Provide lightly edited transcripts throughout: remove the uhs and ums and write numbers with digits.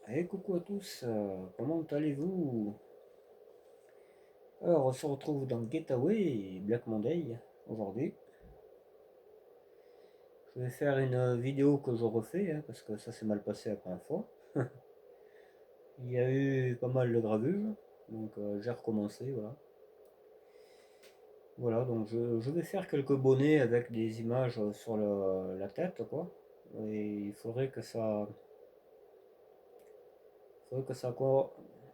Hey, coucou à tous, comment allez-vous? Alors, on se retrouve dans Getaway et Black Monday aujourd'hui. Je vais faire une vidéo que je refais hein, parce que ça s'est mal passé la première fois. Il y a eu pas mal de gravules, donc j'ai recommencé. Voilà, voilà donc je vais faire quelques bonnets avec des images sur la tête, quoi. Et il faudrait que ça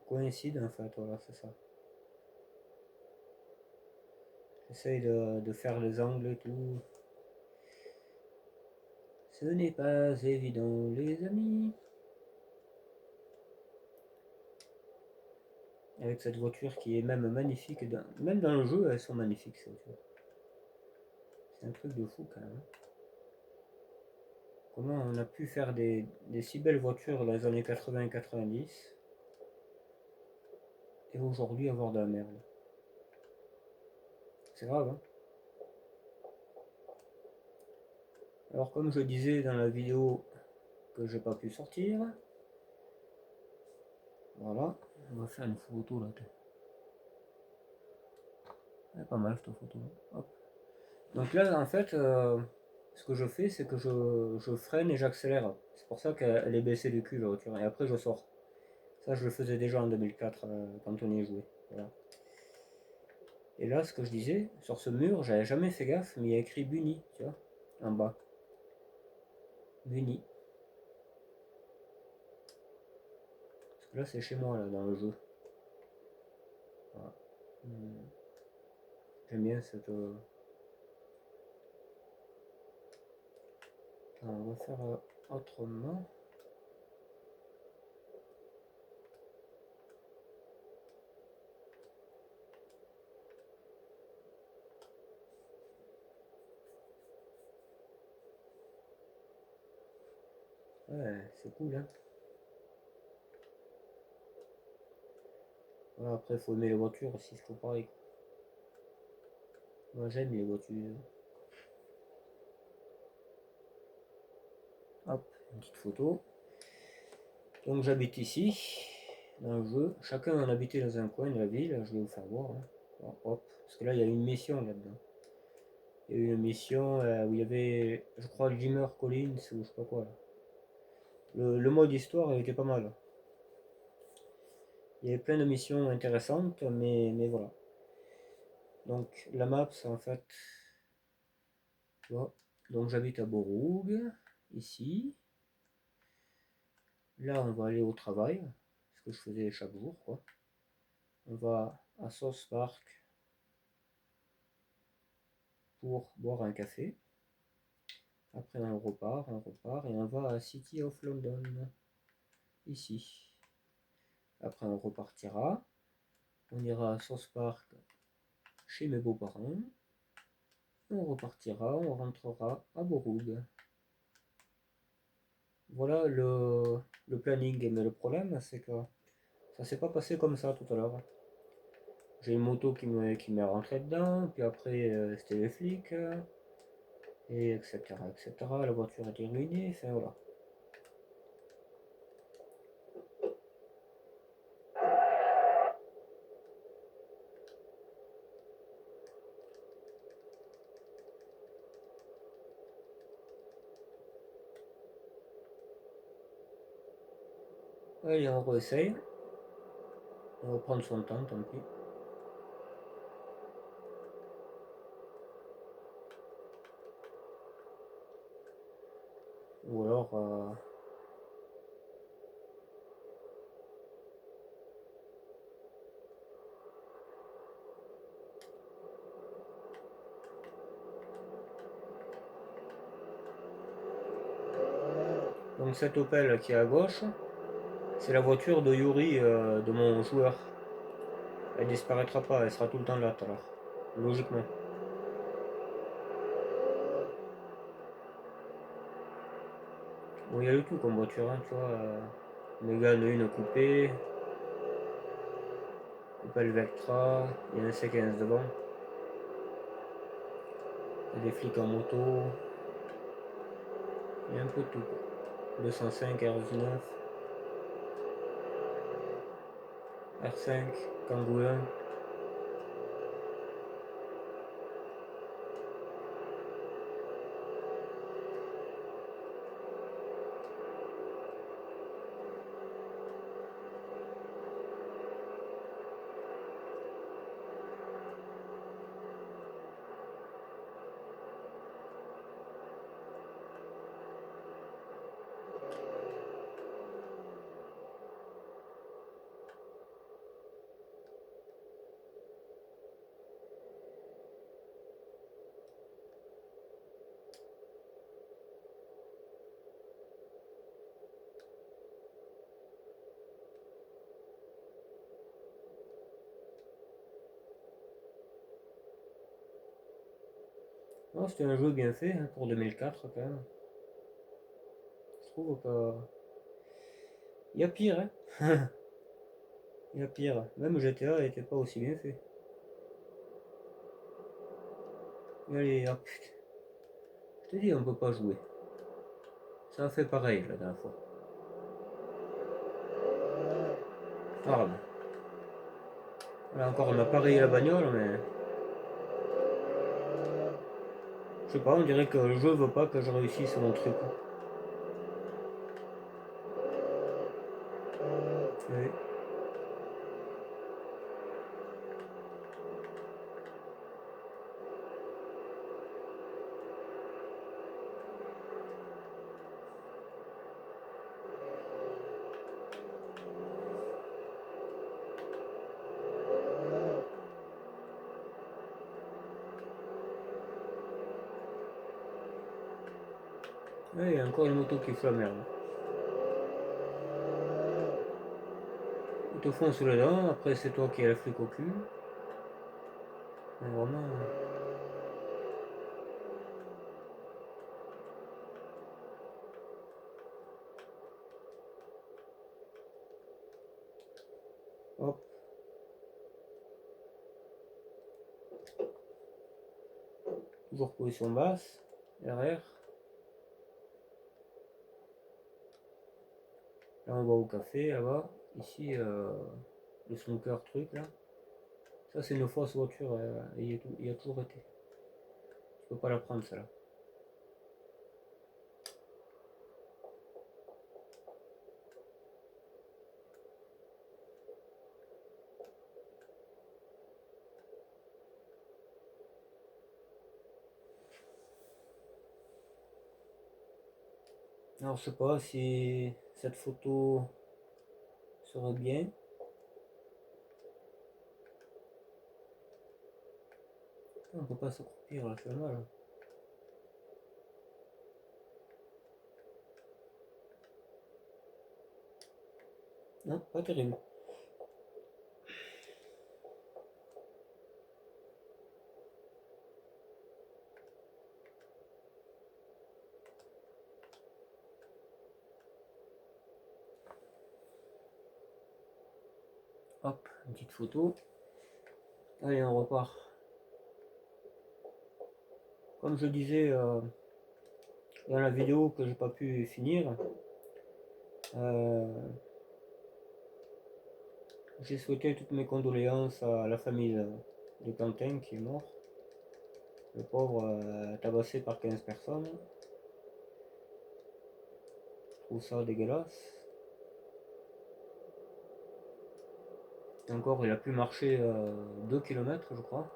coïncide en fait, voilà, c'est ça. J'essaye de faire les angles et tout. Ce n'est pas évident, les amis. Avec cette voiture qui est même magnifique. Même dans le jeu, elles sont magnifiques, ces voitures. C'est un truc de fou, quand même. Comment on a pu faire des si belles voitures dans les années 80 et 90 et aujourd'hui avoir de la merde. C'est grave, hein. Alors, comme je disais dans la vidéo que j'ai pas pu sortir, voilà, on va faire une photo là. Elle est pas mal cette photo. Hop. Donc là, en fait, ce que je fais, c'est que je freine et j'accélère. C'est pour ça qu'elle est baissée du cul la voiture. Et après, je sors. Ça, je le faisais déjà en 2004 quand on y jouait. Voilà. Et là, ce que je disais, sur ce mur, j'avais jamais fait gaffe, mais il y a écrit Bunny, tu vois, en bas. Bunny. Parce que là, c'est chez moi, là, dans le jeu. Voilà. Hmm. J'aime bien cette. On va faire autrement. Ouais, c'est cool, hein. Voilà, après, il faut aimer les voitures aussi, c'est tout pareil. Moi, j'aime les voitures. Hop, une petite photo. Donc, j'habite ici, dans le jeu. Chacun en habitait dans un coin de la ville, je vais vous faire voir, hein. Bon, hop, parce que là, il y a une mission là-dedans. Il y a eu une mission où il y avait, je crois, Jimmer Collins ou je sais pas quoi. Là. Le mode histoire était pas mal. Il y avait plein de missions intéressantes, mais voilà. Donc la map, c'est en fait, tu vois, donc j'habite à Borouge, ici. Là, on va aller au travail, ce que je faisais chaque jour, quoi. On va à South Park pour boire un café. Après, on repart, et on va à City of London, ici. Après, on repartira. On ira à South Park chez mes beaux-parents. On repartira, on rentrera à Borouge. Voilà le planning. Mais le problème, c'est que ça s'est pas passé comme ça tout à l'heure. J'ai une moto qui m'est rentrée dedans, puis après c'était les flics, et etc. etc. La voiture était ruinée, enfin voilà. Allez, on réessaye. On va prendre son temps, tant pis. Ou alors. Donc cette Opel qui est à gauche, c'est la voiture de Yuri, de mon joueur. Elle disparaîtra pas, elle sera tout le temps là tout à l'heure. Logiquement. Bon, il y a eu tout comme voiture, hein, tu vois. Mégane une coupée, Opel Vectra, il y a un C15 devant. Il y a des flics en moto, il y a un peu de tout. 205 R19. R5, Kangoo 1. Non, c'était un jeu bien fait hein, pour 2004 quand même. Je trouve que. Il y a pire, hein. Il y a pire. Même GTA n'était pas aussi bien fait. Allez, hop. Je te dis, on peut pas jouer. Ça a fait pareil la dernière fois. Ah, ben. Là encore, on a pareillé la bagnole, mais. Je sais pas, on dirait que le jeu veut pas que je réussisse mon truc. Oui. Oui, il y a encore une moto qui fout la merde. Ils te font sous les dents, après c'est toi qui as le flic au cul. Mais vraiment. Hop, toujours position basse. RR. Là on va au café, là-bas. Ici, le snooker truc là. Ça c'est une fausse voiture, il y a toujours été. Tu peux pas la prendre celle-là. Alors je sais pas si cette photo serait bien. On peut pas s'accroupir là, c'est mal. Non, pas terrible. Hop, une petite photo. Allez, on repart. Comme je disais dans la vidéo que j'ai pas pu finir, euh, j'ai souhaité toutes mes condoléances à la famille de Quentin qui est mort. Le pauvre tabassé par 15 personnes. Je trouve ça dégueulasse. Et encore, il a pu marcher 2 km, je crois.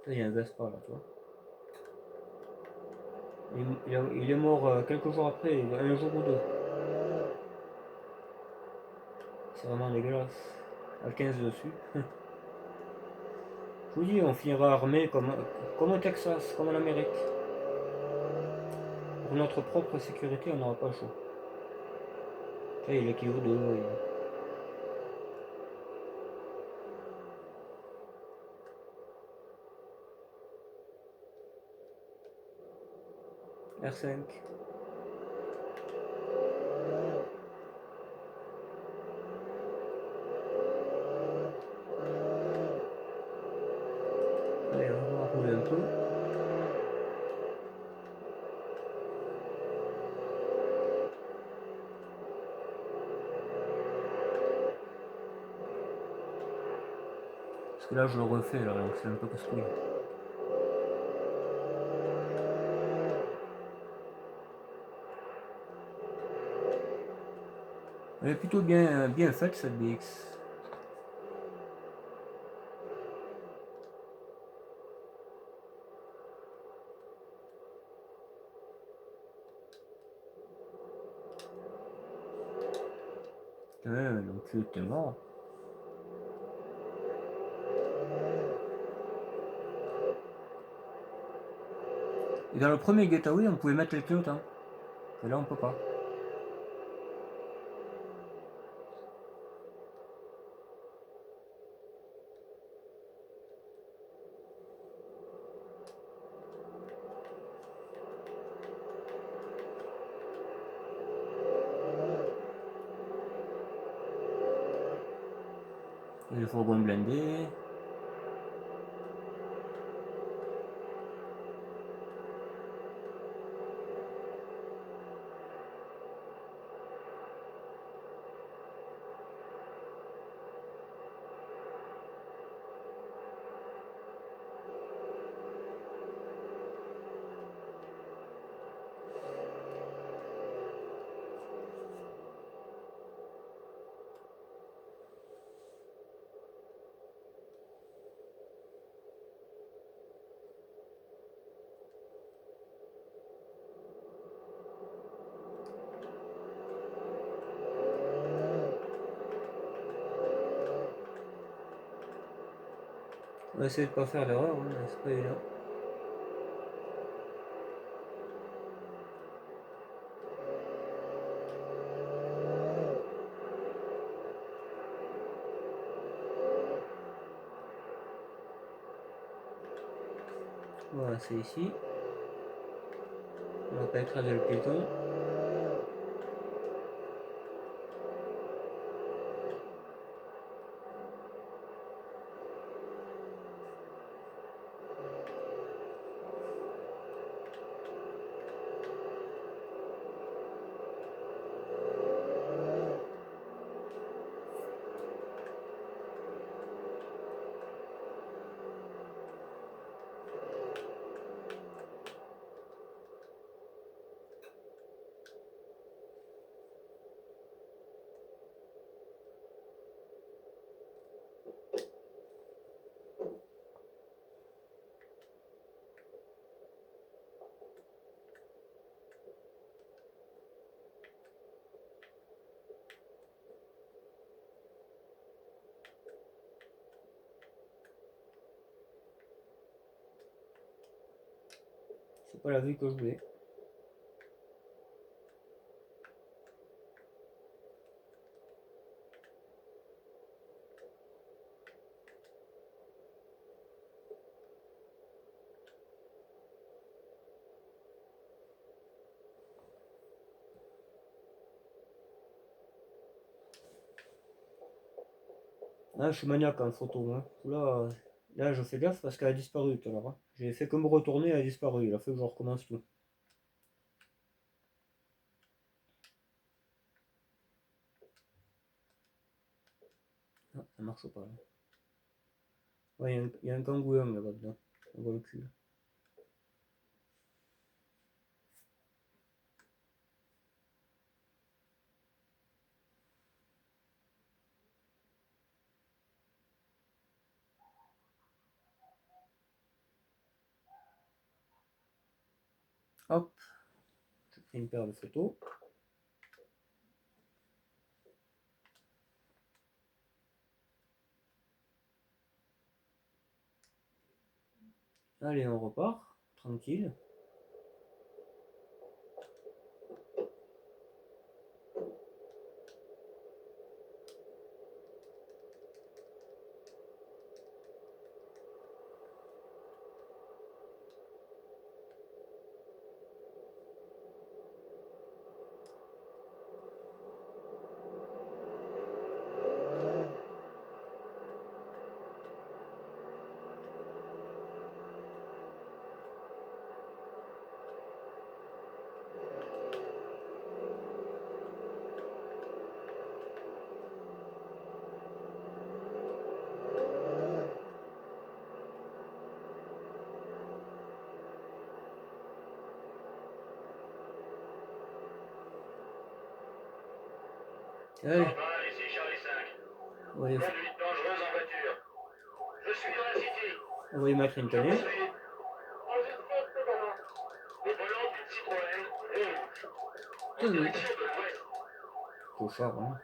Il y a un Vespa là, tu vois. Il est mort quelques jours après, un jour ou deux. C'est vraiment dégueulasse. À 15 dessus. Je vous dis, on finira armé comme au Texas, comme en Amérique. Pour notre propre sécurité, on n'aura pas le choix. Là, il est qui de R5. Allez, on va rouler un peu. Parce que là je le refais là, donc c'est un peu casse-couille. Elle est plutôt bien faite cette BX. Donc t'es mort. Et dans le premier Getaway, on pouvait mettre les clignotes, hein. Et là, on peut pas. Et le fourgon blindé. On va essayer de pas faire l'erreur, hein, c'est pas évident. Voilà, c'est ici. On va pas écraser le piéton. C'est pas la vue que je voulais. Ah, je suis maniaque en photo, hein. Là, je fais gaffe parce qu'elle a disparu tout à l'heure, hein. J'ai fait que me retourner, elle a disparu. Il a fait que je recommence tout. Ah, ça marche pas là. Ouais, il y a un kangouin là-bas dedans. On voit le cul. Hop, je fais une paire de photos. Allez, on repart. Tranquille. Allez, Central, ici Charlie 5. on va aller, Conduite dangereuse en voiture. Je suis dans la city. on va y mettre une Je vous tenue. suis. Au volant d'une Citroën rouge. En Tenue. direction de l'ouest. Clochard, hein.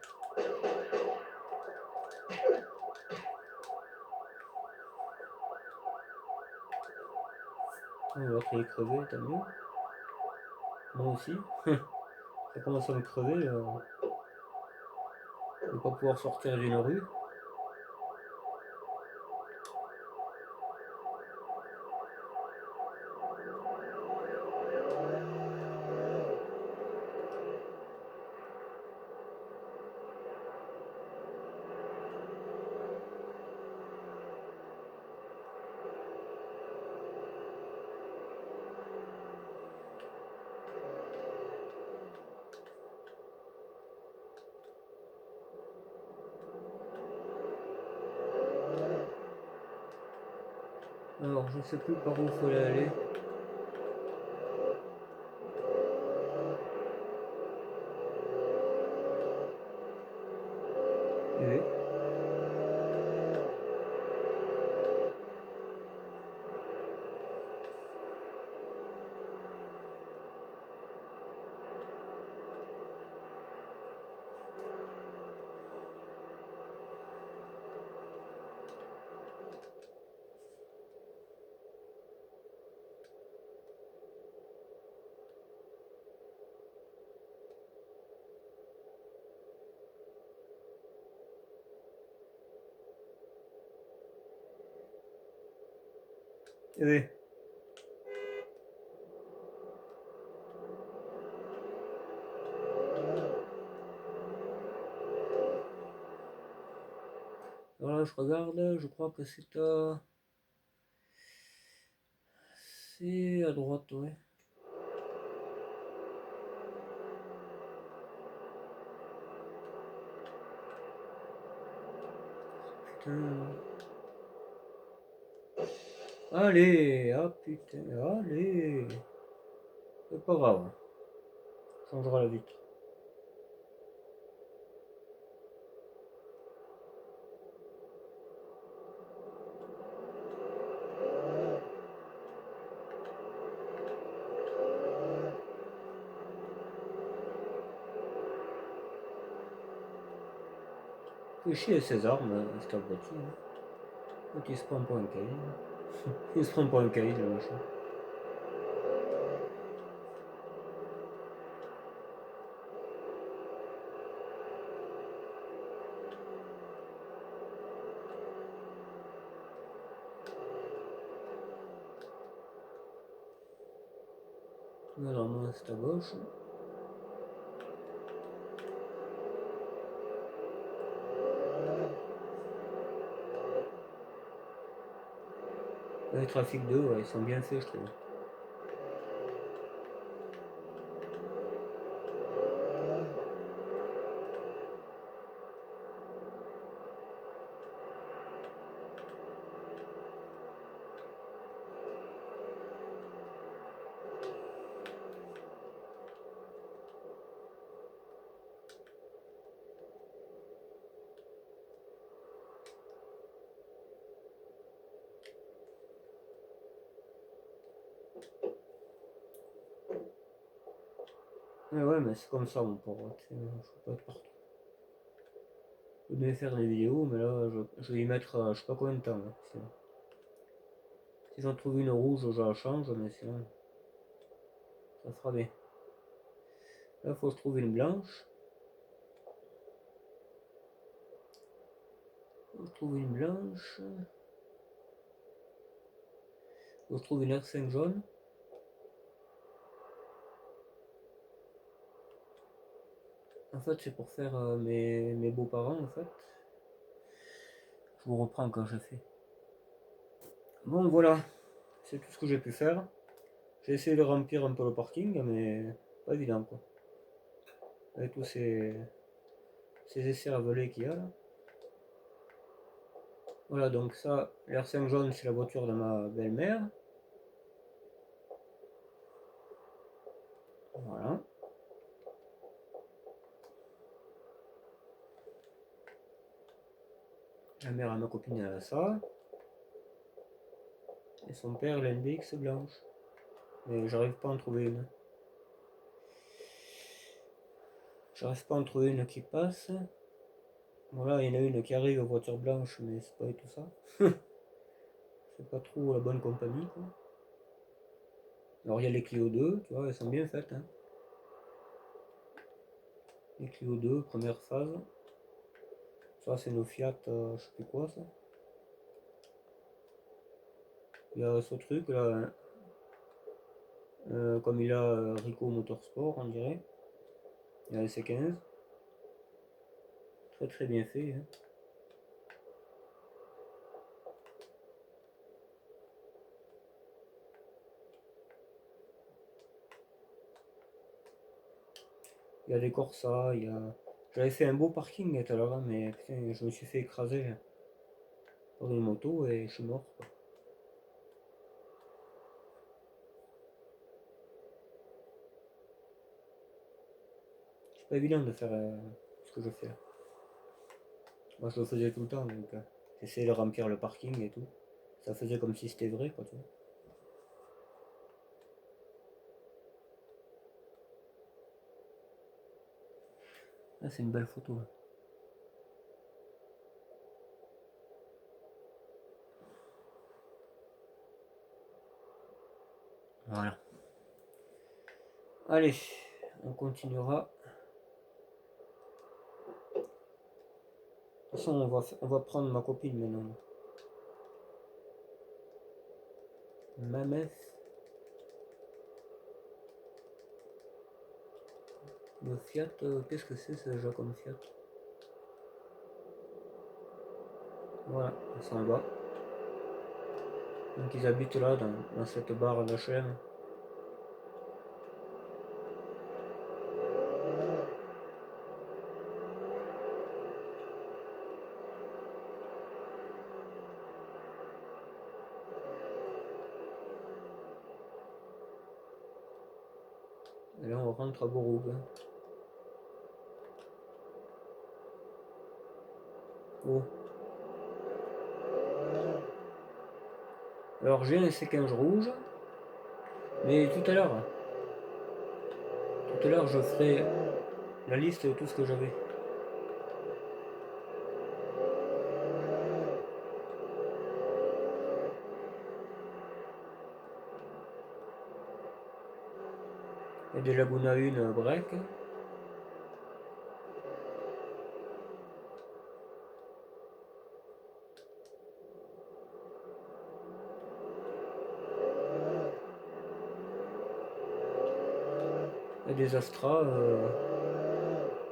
L'autre il est crevé, t'as mieux. Moi aussi. Ça commence à me crever. De ne pas pouvoir sortir d'une rue. Alors, je sais plus par où il fallait aller. Oui. Oui. Voilà, je regarde, je crois que c'est à... C'est à droite, ouais. Putain. Allez, ah putain, allez. C'est pas grave, on changera la vitre. Fait chier ces armes, cette abruti. Hein. Donc il se prend pour un caïd. Il se prend pour un caïd, le machin. Alors moi c'est à gauche. Les trafic 2, ouais, ils sont bien faits je trouve. Mais ouais, mais c'est comme ça mon pauvre, je peux pas être partout. Je vais faire des vidéos, mais là je vais y mettre je sais pas combien de temps. Là, si j'en trouve une rouge, je la change, mais sinon ça fera bien. Là faut que je trouve une blanche. Faut que je trouve une blanche. Faut que je trouve une R5 jaune. En fait c'est pour faire mes beaux-parents en fait. Je vous reprends quand j'ai fait. Bon voilà, c'est tout ce que j'ai pu faire. J'ai essayé de remplir un peu le parking, mais pas évident quoi. Avec tous ces essais ravelés qu'il y a là. Voilà, donc ça, l'R5 jaune, c'est la voiture de ma belle-mère. Voilà. La mère à ma copine, elle a ça. Et son père, il a une BX blanche. Mais j'arrive pas à en trouver une. J'arrive pas à en trouver une qui passe. Voilà, il y en a une qui arrive aux voitures blanches, mais c'est pas du tout ça. C'est pas trop la bonne compagnie, quoi. Alors il y a les Clio 2, tu vois, elles sont bien faites, hein. Les Clio 2, première phase. Ça, c'est nos Fiat, je sais plus quoi, ça. Il y a ce truc là, hein. Comme il a Rico Motorsport, on dirait. Il y a SC15. Très très bien fait, hein. Il y a des Corsa, il y a... J'avais fait un beau parking tout à l'heure, mais putain, je me suis fait écraser par une moto et je suis mort, quoi. C'est pas évident de faire ce que je fais là. Moi je le faisais tout le temps, donc j'essayais de remplir le parking et tout. Ça faisait comme si c'était vrai, quoi, tu vois. Ah, c'est une belle photo, là. Voilà. Allez, on continuera. De toute façon, on va prendre ma copine maintenant. Mamef. Le Fiat, qu'est-ce que c'est déjà comme Fiat? Voilà, on s'en va. Donc ils habitent là, dans cette barre d'HM. Et là, on rentre à Bourgogne. Oh. Alors j'ai un C15 rouge, mais tout à l'heure je ferai la liste de tout ce que j'avais. Il y a des Laguna 1 break. Il y a des Astra,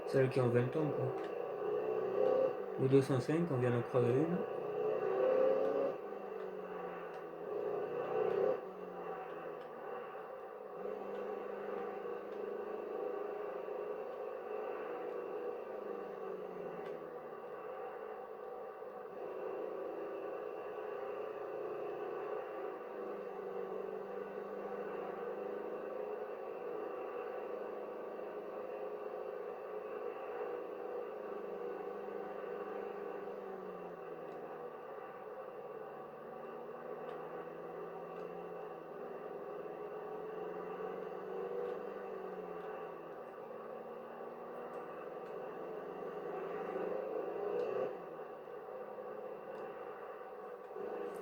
celles qui ont 20 ans, quoi. Le 205, on vient d'en prendre une.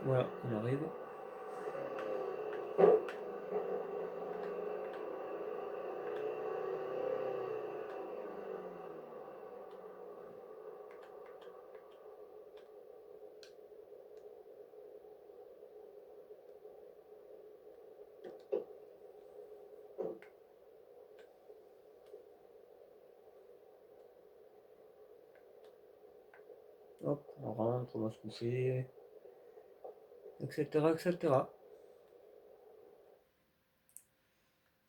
Voilà, on arrive. Hop, on rentre, on va se coucher, etc., etc.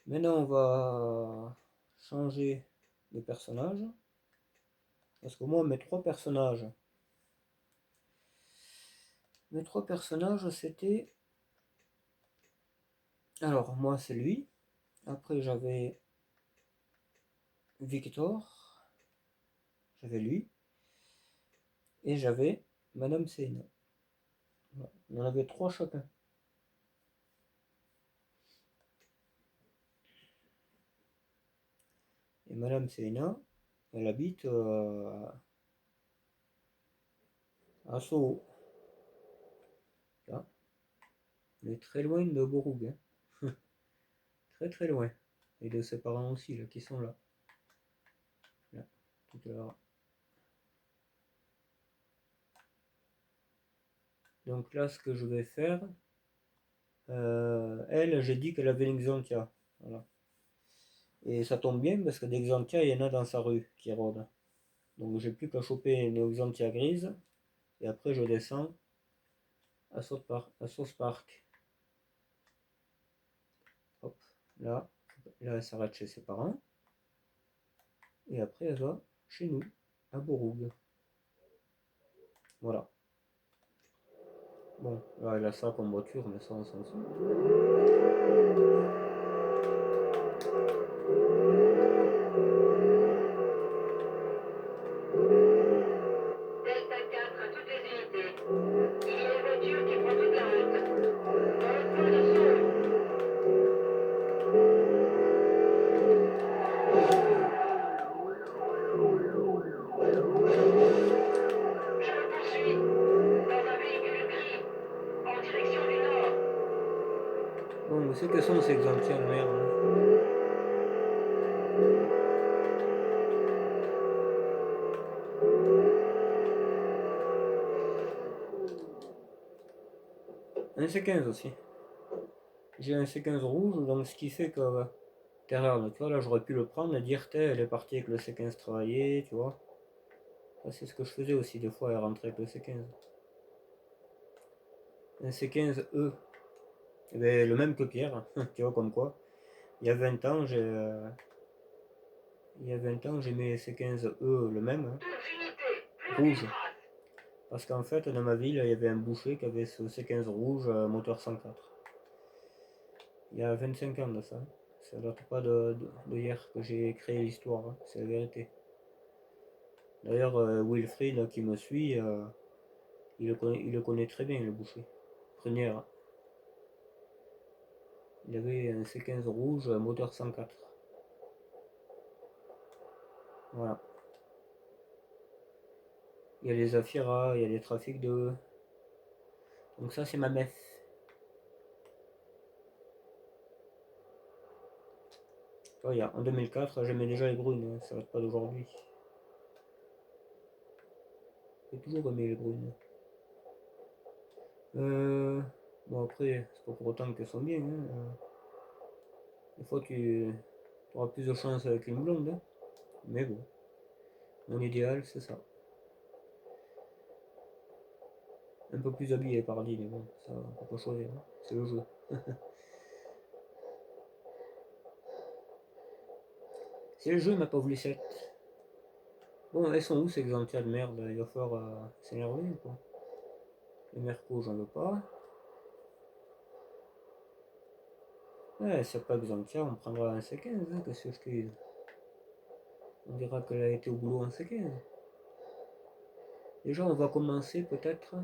Maintenant, on va changer de personnage. Parce que moi, mes trois personnages, c'était... Alors, moi, c'est lui. Après, j'avais Victor. J'avais lui. Et j'avais Madame Sénat. Voilà. On en avait 3 chacun. Et Madame Sénat, elle habite à Soho. Là. Elle est très loin de Bourgogne. Hein. Très très loin. Et de ses parents aussi, là, qui sont là. Là, tout à l'heure. Donc là, ce que je vais faire, elle, j'ai dit qu'elle avait une Xanthia. Voilà. Et ça tombe bien parce que des Xanthia, il y en a dans sa rue qui rôdent. Donc j'ai plus qu'à choper une Xanthia grise. Et après, je descends à South Park. Hop, là, elle s'arrête chez ses parents. Et après, elle va chez nous, à Bourgogne. Voilà. Bon, là, elle a ça comme voiture, mais ça, on s'en fout. Delta 4 à toutes les unités. Il y a une voiture qui prend toute la route. Dans le coin de Soho. Je le poursuis. Dans un véhicule gris. En direction du nord. Bon, vous savez que sont ces Xanthia de merde. Hein. Un C15 aussi. J'ai un C15 rouge, donc ce qui fait que derrière, tu vois, là j'aurais pu le prendre et dire, elle est partie avec le C15 travailler, tu vois. Ça, c'est ce que je faisais aussi, des fois, elle rentrait avec le C15. Un C15E, eh ben, le même que Pierre, tu vois, comme quoi. Il y a 20 ans, j'ai mis C15E le même, hein, Toutes unités. Plus rouge. aucune trace. Parce qu'en fait, dans ma ville, il y avait un boucher qui avait ce C15 rouge moteur 104. Il y a 25 ans de ça. Ça date pas de hier que j'ai créé l'histoire, hein. C'est la vérité. D'ailleurs, Wilfried qui me suit, il le connaît très bien, le boucher. Prunière. Il avait un C15 rouge, moteur 104. Voilà. Il y a les Zafira, il y a les trafics de. Donc ça, c'est ma messe. Oh, en 2004, j'aimais déjà les brunes, hein, ça date pas d'aujourd'hui. J'ai toujours aimé les brunes. Bon après, c'est pas pour autant qu'elles sont bien. Hein. Des fois, tu auras plus de chance avec une blonde. Hein. Mais bon, mon idéal, c'est ça. Un peu plus habillé, pardi, mais bon, ça, on peut pas choisir. Hein. C'est le jeu. C'est le jeu, ma pauvre Lucette. Bon, elles sont où ces exemplaires de merde? Il va falloir s'énerver ou quoi? Les mercos, j'en veux pas. Ouais, c'est pas exemplaire, on prendra un C15, hein, qu'est-ce que je te dis? On dira qu'elle a été au boulot en C15. Déjà, on va commencer peut-être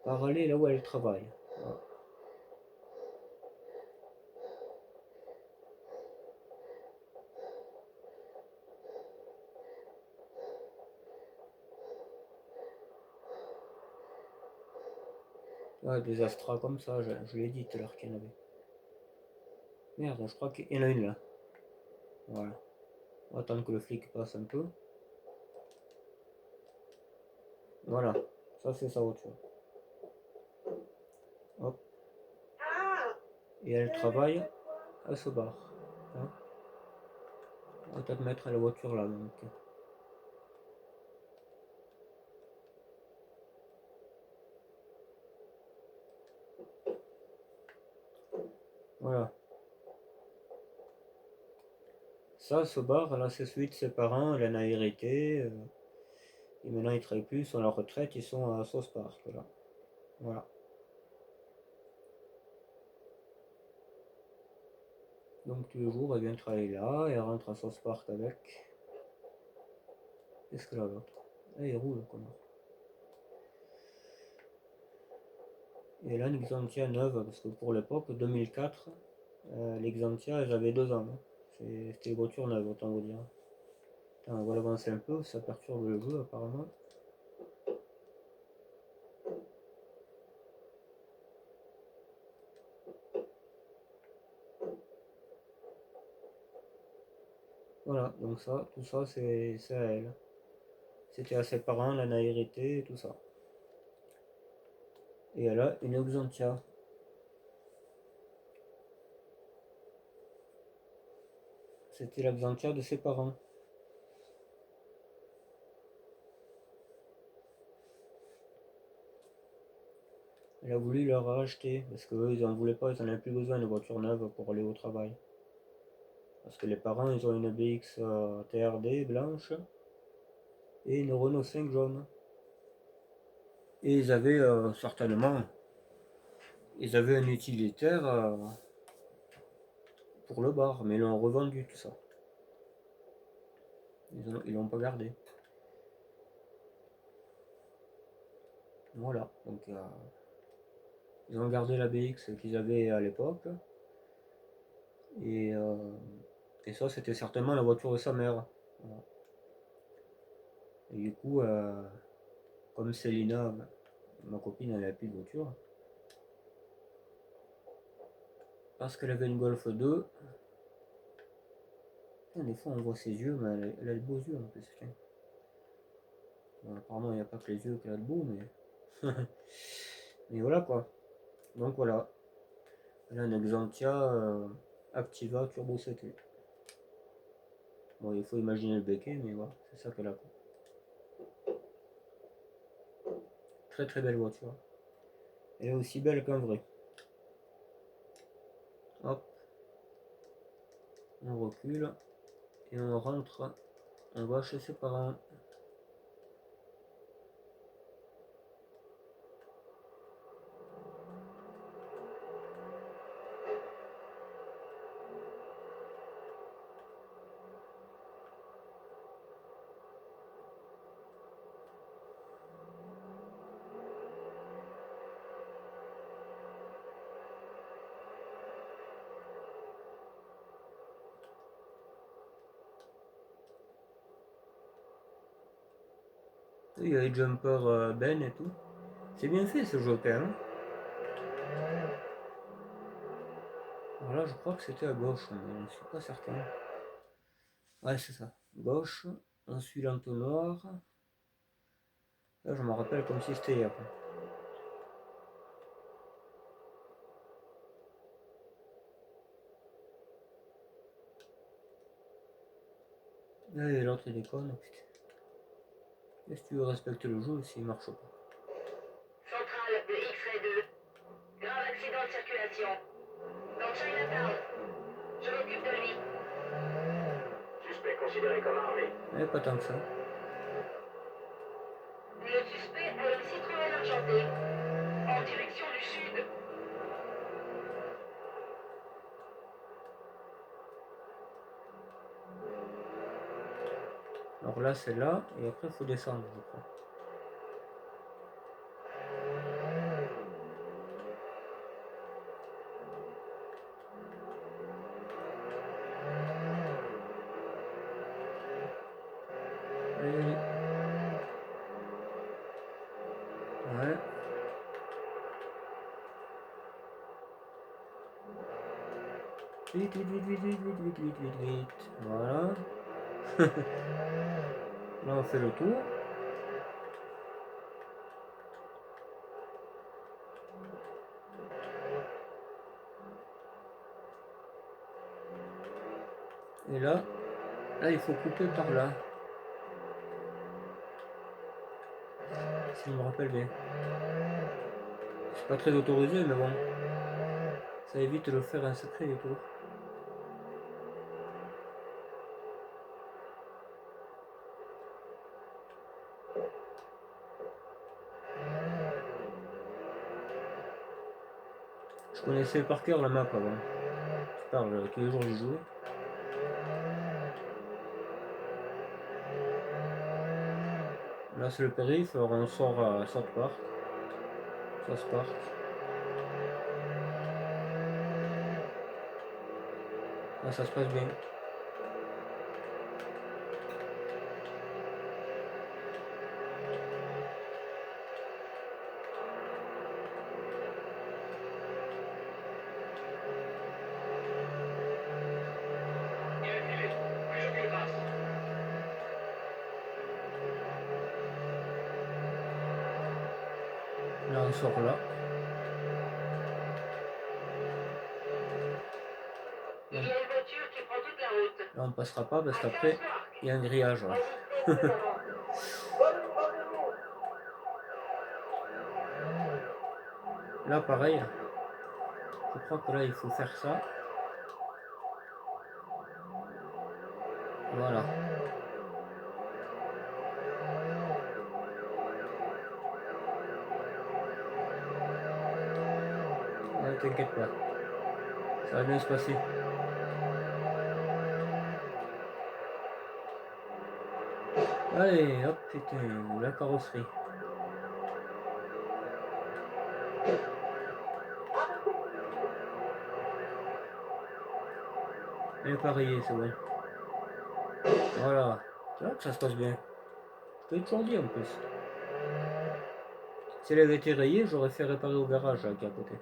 par aller là où elle travaille. Voilà. Ouais, des Astras comme ça, je l'ai dit tout à l'heure qu'il y en avait. Merde, je crois qu'il y en a une là. Voilà. On va attendre que le flic passe un peu. Voilà, ça c'est sa voiture. Hop. Et elle travaille à ce bar. Hein. On va peut-être mettre la voiture là donc. Voilà. Ça, ce bar, là, c'est celui de ses parents, elle en a hérité. Et maintenant, ils ne travaillent plus, ils sont à la retraite, ils sont à South Park, là. Voilà. Donc, tous les jours, elle vient travailler là, et elle rentre à South Park avec. Qu'est-ce que là, l'autre? Ah, il roule, le connard. Et là, une Xantia neuve, parce que pour l'époque, 2004, les Xantia, elles avaient 2 ans, hein. C'était une voiture neuve, autant vous dire. Attends, on va l'avancer un peu, ça perturbe le jeu apparemment. Voilà, donc ça, tout ça, c'est à elle. C'était à ses parents, elle en a hérité et tout ça. Et elle a une Xantia. C'était la Xantia de ses parents. Elle a voulu leur racheter, parce qu'eux, ils en voulaient pas, ils en avaient plus besoin de voitures neuves pour aller au travail. Parce que les parents, ils ont une BX TRD blanche et une Renault 5 jaune. Et ils avaient certainement, ils avaient un utilitaire pour le bar, mais ils l'ont revendu tout ça. Ils l'ont pas gardé. Voilà, donc ils ont gardé la BX qu'ils avaient à l'époque. Et, euh, et ça, c'était certainement la voiture de sa mère. Voilà. Et du coup, comme Célina, ma copine, elle n'a plus de voiture, parce qu'elle avait une Golf 2. Des fois, on voit ses yeux, mais elle a de beaux yeux en plus. Bon, apparemment, il n'y a pas que les yeux qu'elle a de beaux, mais. Mais voilà quoi. Donc voilà. Elle a un Exantia Activa Turbo CT. Bon, il faut imaginer le béquet, mais voilà, c'est ça qu'elle a. Très très belle voiture. Elle est aussi belle qu'un vrai. Hop, on recule et on rentre. On va chez ses parents. Il y a les jumpers Ben et tout. C'est bien fait ce jeu quand même. Voilà, je crois que c'était à gauche, mais je ne suis pas certain. Ouais, c'est ça. Gauche, on suit l'entonnoir. Là, je me rappelle comme si c'était hier. Et l'autre il déconne, putain. Est-ce que tu veux respecter le jeu s'il marche pas? Centrale de X-Ray 2. Grave accident de circulation. Dans Chinatown. Je m'occupe de lui. Suspect considéré comme armé. Pas tant que ça. Le suspect a une Citroën argentée. En direction du sud. Alors là, c'est là, et après, il faut descendre, je crois. Allez, allez. Ouais. Vite, vite, vite, vite, vite, vite, vite, vite, vite, vite. Voilà. Là, on fait le tour. Et là, il faut couper par là. Si je me rappelle bien. C'est pas très autorisé, mais bon. Ça évite de faire un sacré détour. Je connaissais par cœur la map avant. Je parle tous les jours du jeu. Là c'est le périph', alors on sort à South Park. South Park. Là, ça se passe bien. Bien filé. Plus aucune trace. Là, on sort là. Il y a une voiture qui prend toute la route. Là, on passera pas parce À qu'après, South Park. il y a un grillage. Là. Résistez prudemment. Là, pareil. Je crois que là, il faut faire ça. Voilà. Ouais, t'inquiète pas. Ça va bien se passer. Allez, hop, putain, la carrosserie. Elle est pas rayée, c'est bon. Voilà. Tu vois que ça se passe bien. Je t'ai toujours dit en plus. Si elle avait été rayée, j'aurais fait réparer au garage là, qui est à côté.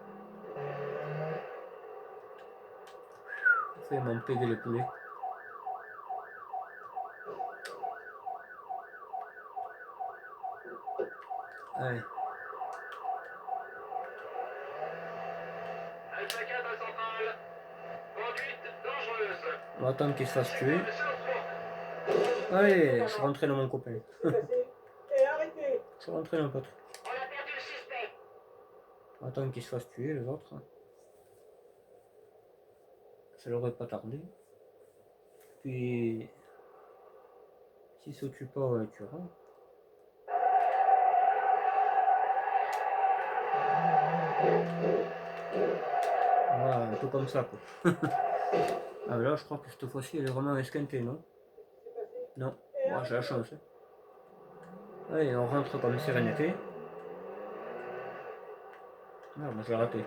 Fait m'en péguer les poulets. Allez. Alpha 4 à centrale. Conduite dangereuse. On va attendre qu'il se fasse tuer. Secteur de Southport. Allez, je suis rentré dans mon copain. Et arrêtez. Je suis rentré dans le patron. On a perdu le suspect. On va attendre qu'ils se fassent tuer les autres. Ça leur aurait pas tardé. Puis, s'ils se tuent pas, on les tuera. Voilà, un peu comme ça quoi. Ah mais là je crois que cette fois-ci elle est vraiment esquintée, non? Non, bon, j'ai la chance. Allez, on rentre comme sérénité. Ah, moi j'ai raté.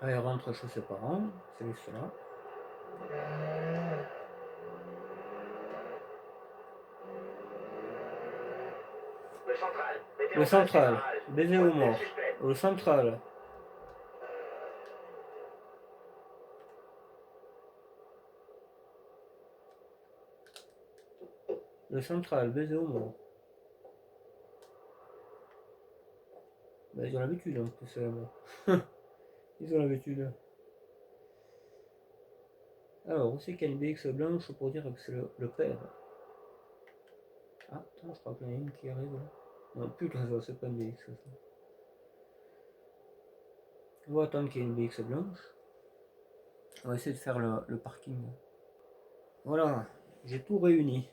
Allez, on rentre chez ses parents, c'est juste là. Le central. Le central, baiser ou mort. Le central. Le central, baiser ou mort. Ben, ils ont l'habitude, hein, que c'est la mort. Ils ont l'habitude. Alors, où c'est qu'il y a une BX blanche pour dire que c'est le père? Ah, attends, je crois qu'il y en a une qui arrive là. Non, putain, ça, c'est pas une BX ça. On va attendre qu'il y ait une BX blanche. On va essayer de faire le parking. Voilà, j'ai tout réuni.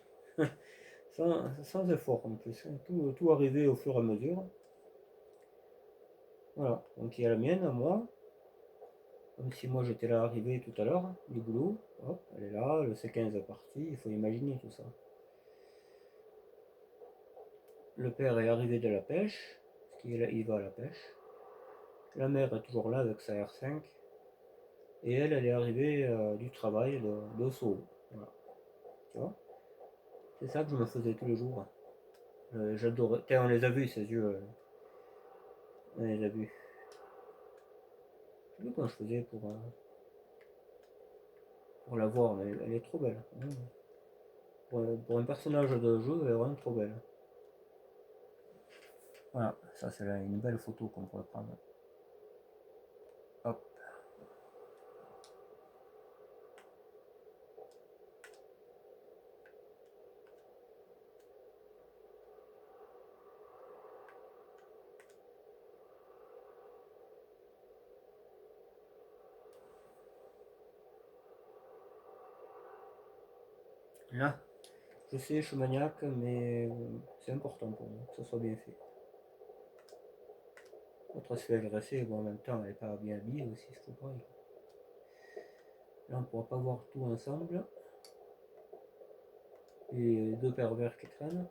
sans effort en plus. Tout arrivé au fur et à mesure. Voilà, donc il y a la mienne, à moi. Comme si moi j'étais là arrivé tout à l'heure, du boulot. Hop, elle est là, le C15 est parti, il faut imaginer tout ça. Le père est arrivé de la pêche, parce qu'il va à la pêche. La mère est toujours là avec sa R5. Et elle est arrivée du travail de Sceaux. Voilà. Tu vois? C'est ça que je me faisais tous les jours. J'adorais. On les a vus, ces yeux. On les a vus. Je sais plus comment je faisais pour la voir, mais elle est trop belle. Pour un personnage de jeu, elle est vraiment trop belle. Voilà, ça c'est une belle photo qu'on pourrait prendre. Hop. Là, je sais, je suis maniaque, mais c'est important pour moi que ça soit bien fait. L'autre se fait agresser, bon, en même temps, elle n'est pas bien habillée aussi, c'est faut pareil. Là, on ne pourra pas voir tout ensemble. Et deux pervers qui traînent.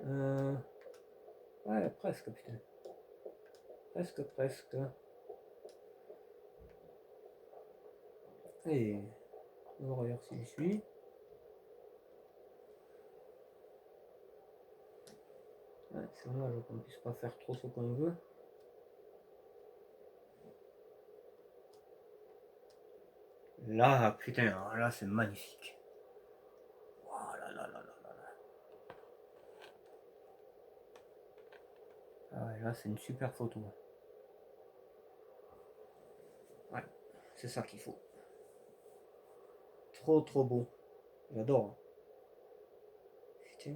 Ouais, presque, putain. Presque. Allez, on va regarder si j'y suis. Ouais, c'est dommage qu'on puisse pas faire trop ce qu'on veut. Là, putain, là c'est magnifique. Oh là là là là là là. Ah ouais, là c'est une super photo. Ouais, c'est ça qu'il faut. Trop beau. J'adore. Putain.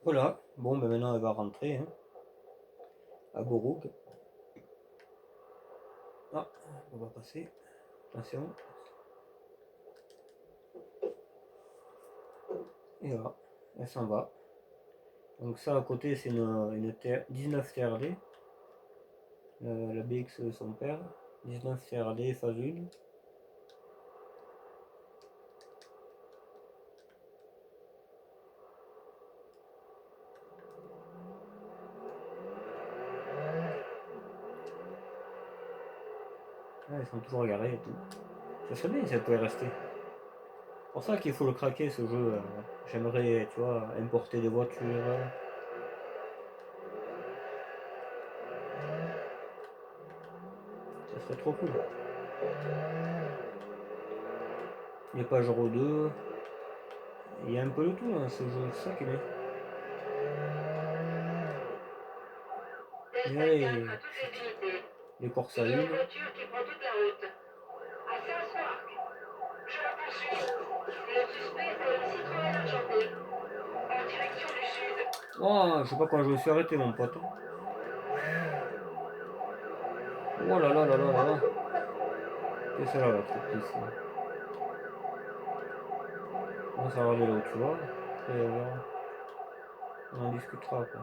Voilà. Bon, ben maintenant elle va rentrer hein, à Boroug. Ah, on va passer. Attention. Et voilà, elle s'en va. Donc ça à côté c'est une 19 TRD. La BX de son père. 19 TRD phase 1. Ah, ils sont toujours garés et tout. Ça serait bien si elle pouvait rester. C'est pour ça qu'il faut le craquer ce jeu. J'aimerais, tu vois, importer des voitures. Ça serait trop cool. Il n'y a pas genre 2. Il y a un peu de tout dans ce jeu, c'est ça qui est bien. Delta Et 4 allez, à toutes les unités. les courses Il à y a une une. voiture qui prend toute la route. À Southwark. Je la poursuis. Mon suspect est un Citroën argenté. En direction du sud. Oh, je sais pas quand je me suis arrêté mon pote. Oh là là là là là. Qu'est-ce que c'est là la truc ici? On s'en va là où tu vois. Après, on en discutera quoi.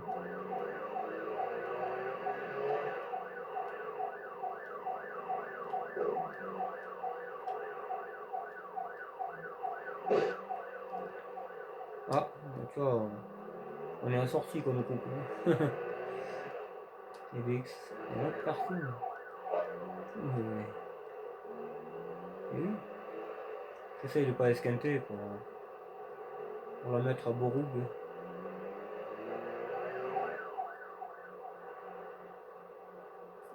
Ah, bah, tu vois, on est assorti comme coucou. Les BX, il y en a de partout. Et oui, j'essaye de pas esquinter pour la mettre à Boroug.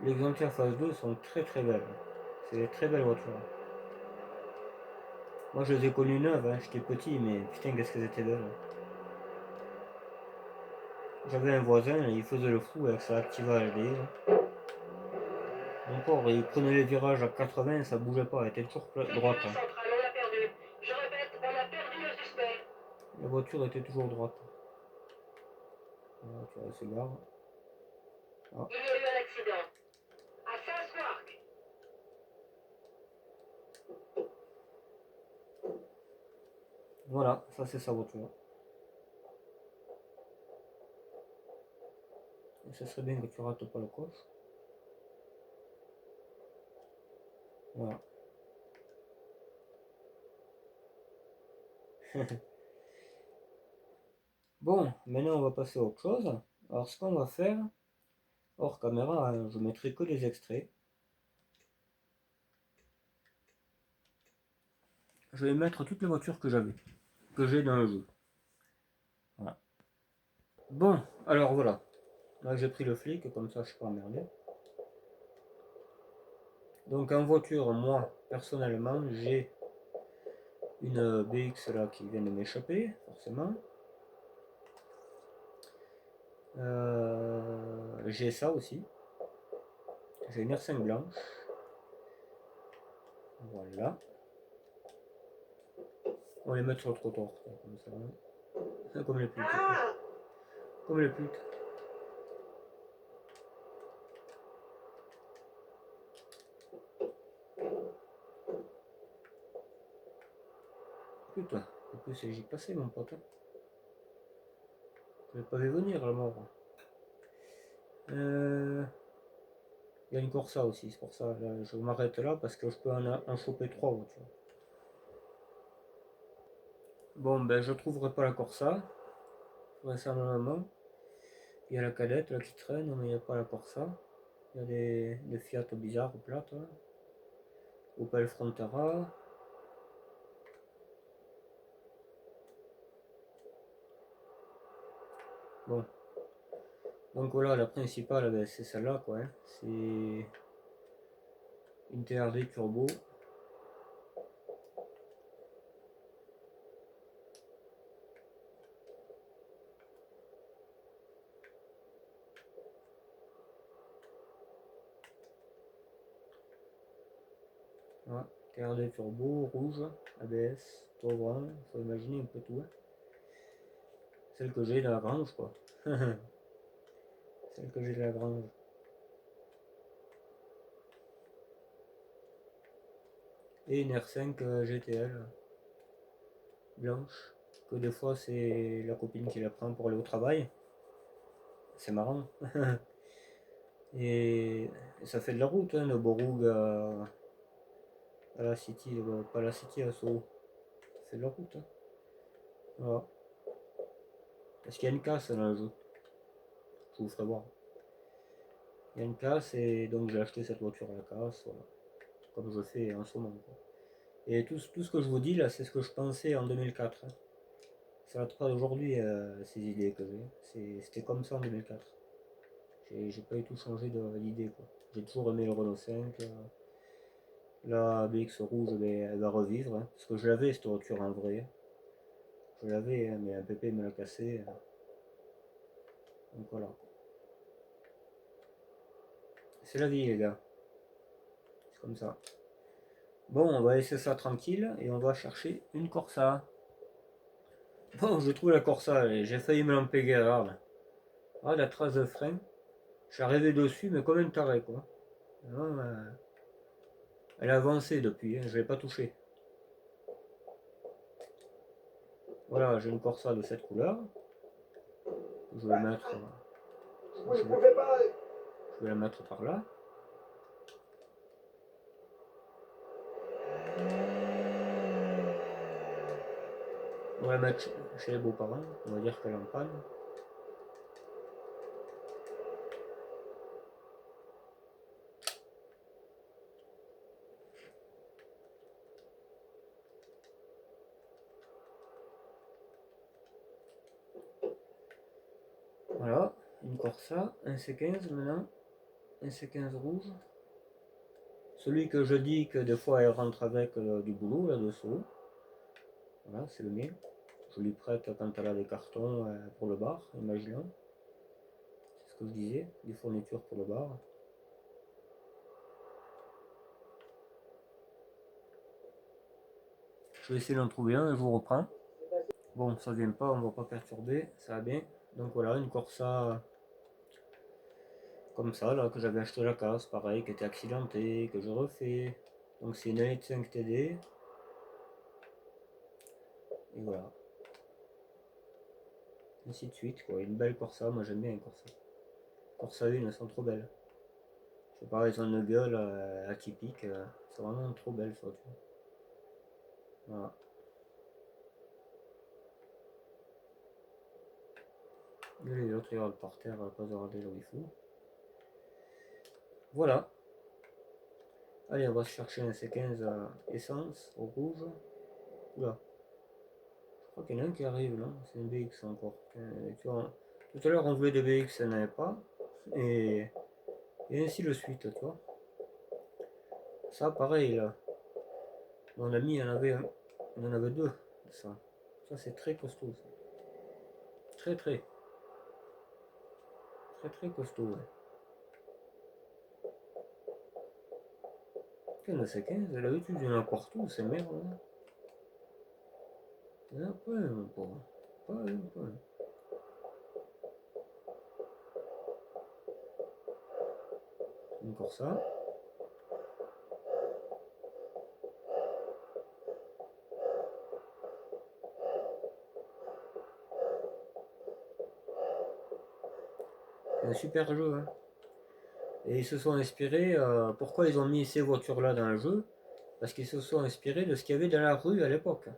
Les Xantia phase 2 sont très belles. C'est des très belles voitures. Moi je les ai connues neuves, hein, j'étais petit, mais putain qu'est-ce qu'elles étaient belles. J'avais un voisin, il faisait le fou avec sa Activa HD. Encore, il prenait les virages à 80, ça bougeait pas, elle était toujours droite. Sécurité centrale, on l'a perdu. Je répète, on a perdu le suspect. La voiture était toujours droite. Voilà, tu vois, elle se gare. Ah. Il y a eu un accident. À Southwark. Voilà, ça c'est sa voiture. Et ce serait bien que tu rates pas le coche. Voilà. Bon, maintenant on va passer à autre chose. Alors ce qu'on va faire, hors caméra, hein, je mettrai que les extraits. Je vais mettre toutes les voitures que j'ai dans le jeu. Voilà. Bon, alors voilà. Là j'ai pris le flic, comme ça je suis pas emmerdé. Donc en voiture, moi, personnellement, j'ai une BX là qui vient de m'échapper, forcément. J'ai ça aussi. J'ai une R5 blanche. Voilà. On va les mettre sur le trottoir, comme ça. Comme les putes. Ah! Comme les putes. Putain, en plus j'y passais mon pote. Je vais pas les venir la mort. Il y a une Corsa aussi, c'est pour ça. Là, je m'arrête là parce que je peux en choper 3 voitures. Bon, ben je trouverai pas la Corsa, vraisemblablement. Il y a la cadette là qui traîne, mais il n'y a pas la Corsa. Il y a des Fiat bizarres plates, là. Opel Frontera. Bon, donc voilà, la principale, ben, c'est celle-là, quoi. Hein. C'est une TRD Turbo. Voilà, TRD Turbo, rouge, ABS, pauvre, faut imaginer un peu tout. Hein. Celle que j'ai de la grange, quoi. Celle que j'ai de la grange. Et une R5 GTL blanche, que des fois c'est la copine qui la prend pour aller au travail. C'est marrant. Et ça fait de la route, hein, de Borouge à la City, pas la City, à Soho. Ça fait de la route. Hein. Voilà. Parce qu'il y a une casse dans le jeu. Je vous ferai voir. Il y a une casse et donc j'ai acheté cette voiture à la casse, voilà. Comme je fais en ce moment. Quoi. Et tout ce que je vous dis là, c'est ce que je pensais en 2004. Hein. Ça date pas d'aujourd'hui, ces idées que j'ai. C'était comme ça en 2004. J'ai pas du tout changé d'idée. J'ai toujours aimé le Renault 5. La BX rouge, elle va revivre. Hein, parce que je l'avais cette voiture en vrai. Je l'avais, hein, mais un pépé me l'a cassé. Donc voilà. C'est la vie, les gars. C'est comme ça. Bon, on va laisser ça tranquille et on va chercher une Corsa. Bon, je trouve la Corsa et j'ai failli me l'empéguer à l'arbre. Ah, la trace de frein. J'ai arrivé dessus, mais comme un taré, quoi. Non, elle a avancé depuis, hein, je l'ai pas touché. Voilà, j'ai une Corsa de cette couleur. Je vais mettre. Vous ne pouvez pas. Je vais la mettre par là. On va la mettre chez les beaux-parents. On va dire qu'elle est en panne. Voilà, une Corsa, un C15 maintenant. Un C15 rouge. Celui que je dis que des fois elle rentre avec du boulot là-dessous. Voilà, c'est le mien. Je lui prête quand elle a des cartons pour le bar, imaginons. C'est ce que je disais, des fournitures pour le bar. Je vais essayer d'en trouver un et je vous reprends. Bon, ça vient pas, on va pas perturber, ça va bien. Donc voilà, une Corsa comme ça, là, que j'avais acheté à la casse, pareil, qui était accidentée, que je refais. Donc c'est une 1.5 TD. Et voilà. Ainsi de suite, quoi. Une belle Corsa, moi j'aime bien les Corsa. Corsa 1, elles sont trop belles. Je sais pas, elles ont une gueule atypique. C'est vraiment trop belle, ça, tu vois. Voilà. Et les autres, ils regardent par terre, pas de regarder là où il faut. Voilà. Allez, on va se chercher un C15 essence, au rouge. Oula. Je crois qu'il y en a un qui arrive là. C'est un BX encore. Tu vois, tout à l'heure, on voulait des BX, ça n'avait pas. Et, et ainsi de suite, tu vois. Ça, pareil, là. Mon ami, il en avait deux. Ça, ça c'est très costaud. Ça. Très, très. Très, très costaud, ouais. Putain, la C15, elle a utilisé n'importe où, c'est merde, là. Il y en a pas un, pas un, pas un. Encore ça. C'est un super jeu, hein. Et ils se sont inspirés, pourquoi ils ont mis ces voitures-là dans le jeu? Parce qu'ils se sont inspirés de ce qu'il y avait dans la rue à l'époque.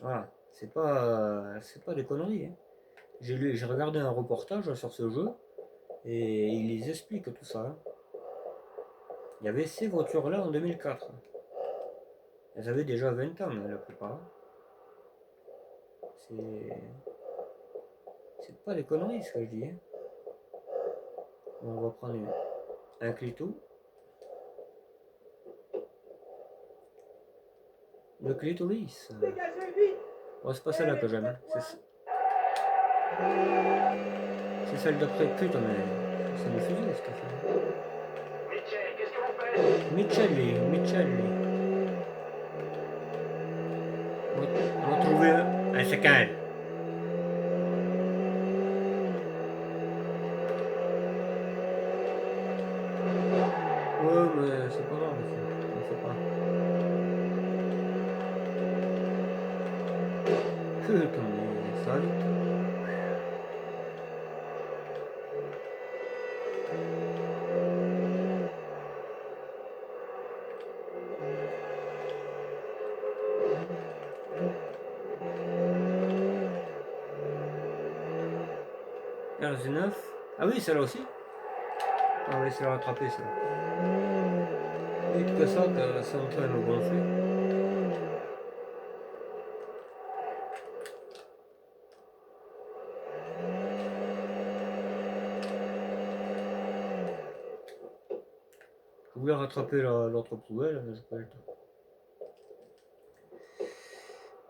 Voilà, c'est pas des conneries. Hein. J'ai regardé un reportage sur ce jeu et ils les expliquent tout ça. Hein. Il y avait ces voitures-là en 2004. Elles avaient déjà 20 ans, la plupart. C'est pas des conneries ce que je dis. Hein. On va prendre un Clito. Le clitoris. Dégagez vite. Oh, c'est pas celle-là que j'aime. C'est celle d'après. Putain, mais ça me faisait cette affaire. Mitchell, qu'est-ce que vous faites? Michelli. On va trouver un séquel. Ouais, mais c'est pas grave, on fait pas. Putain, mais ça va vite. RZ9. Ah oui, celle-là aussi. On va essayer de la rattraper, celle-là. Vite que ça, que c'est en train de me gonfler. Je voulais rattraper l'autre poubelle, mais j'ai pas eu le temps.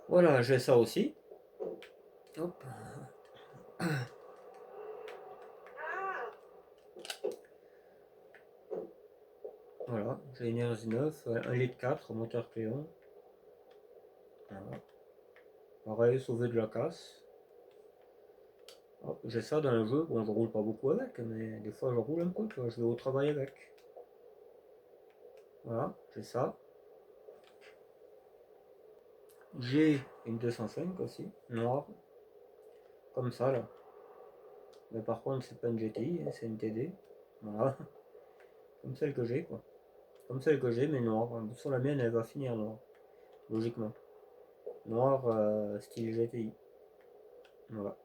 Voilà, j'ai ça aussi. Hop. Voilà, j'ai une RZ9, 1,4 litre, moteur Cléon. Voilà. Pareil, sauvé de la casse. J'ai ça dans le jeu. Bon, je roule pas beaucoup avec, mais des fois je roule un peu, tu vois, je vais au travail avec. Voilà, j'ai ça. J'ai une 205 aussi, noire. Comme ça, là. Mais par contre, c'est pas une GTI, hein, c'est une TD. Voilà. Comme celle que j'ai, quoi. Comme celle que j'ai, mais noire. Sur la mienne, elle va finir noire. Logiquement. Noir, style GTI. Voilà.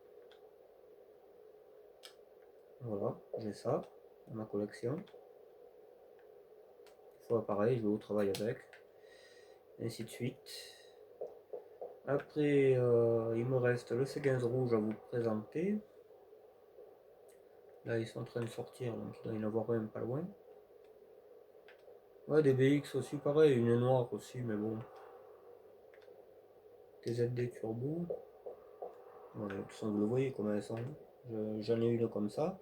Voilà, j'ai ça dans ma collection. Des fois, pareil, je vais au travail avec. Ainsi de suite. Après, il me reste le C15 rouge à vous présenter. Là, ils sont en train de sortir, donc il doit y en avoir un pas loin. Ouais, des BX aussi, pareil, une noire aussi, mais bon. TZD Turbo. Ouais, de toute façon, vous le voyez comment elles sont. J'en ai une comme ça.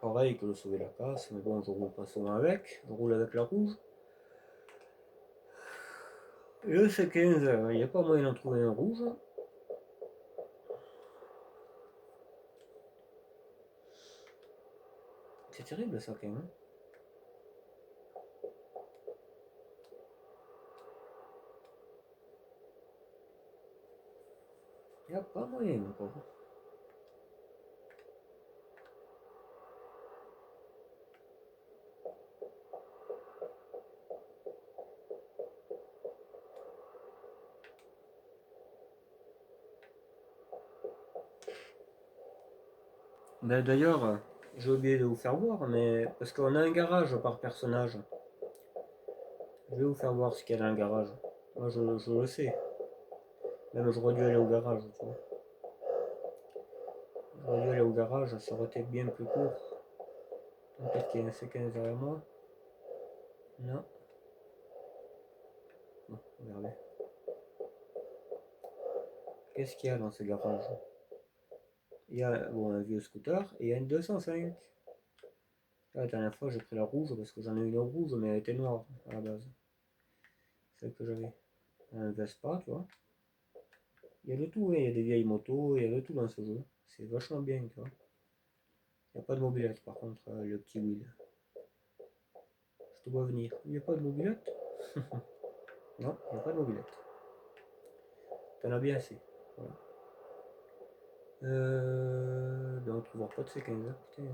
Pareil que le sauver la casse, mais bon, je roule pas souvent avec. Je roule avec la rouge. Et le C15, il n'y a pas moyen d'en trouver un rouge. C'est terrible ça quand même. Il n'y a pas moyen, mon pauvre. Ben d'ailleurs, j'ai oublié de vous faire voir, mais parce qu'on a un garage par personnage. Je vais vous faire voir ce qu'il y a dans le garage. Moi je le sais. Même j'aurais dû aller au garage, tu vois. J'aurais dû aller au garage, ça aurait été bien plus court. Peut-être qu'il y a un C15 derrière moi. Non. Bon, regardez. Qu'est-ce qu'il y a dans ce garage? Il y a bon, un vieux scooter et il y a une 205. La dernière fois j'ai pris la rouge parce que j'en ai une rouge mais elle était noire à la base. Celle que j'avais. Un Vespa, tu vois. Il y a de tout, hein. Il y a des vieilles motos, il y a de tout dans ce jeu. C'est vachement bien, tu vois. Il n'y a pas de mobilette par contre, le petit wheel. Je te vois venir. Il n'y a pas de mobilette? Non, il n'y a pas de mobilette. T'en as bien assez. Voilà. Ben, on trouvera pas de C15. Hein. Putain.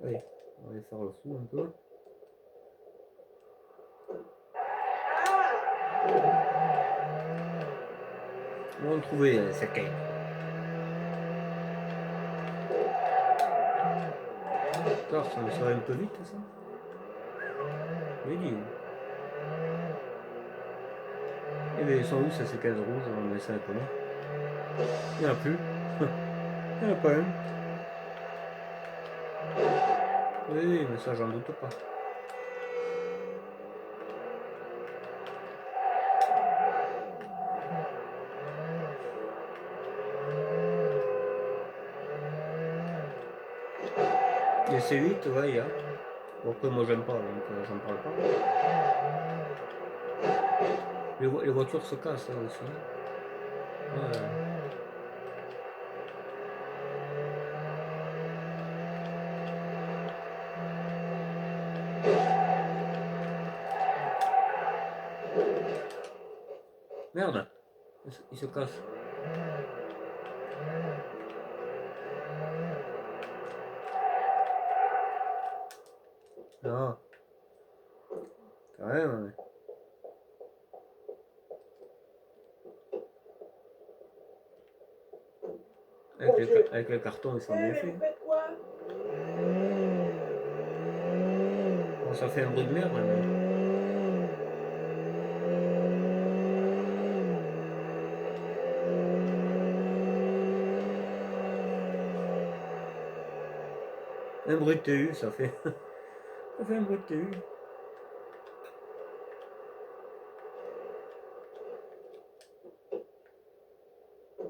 Allez, on va aller faire le fou un peu. On va trouver cette quête. D'accord, ça va un peu vite ça. Mais dit. Eh bien, ils sont où ces séquences rouges? On essaie un peu là. Il n'y en a plus. Il n'y en a pas un. Oui, mais ça, j'en doute pas. Et C8, ouais, il y a. Bon, après, moi, j'aime pas, donc j'en parle pas. Les voitures se cassent là aussi. Ouais. Merde, il se casse. Non, quand même. Ouais. Avec les cartons, ils sont bien faits. Vous faites quoi? Bon, ça fait un bruit de merde, mais... Un bruit de TU, ça fait. Ça fait un bruit de TU.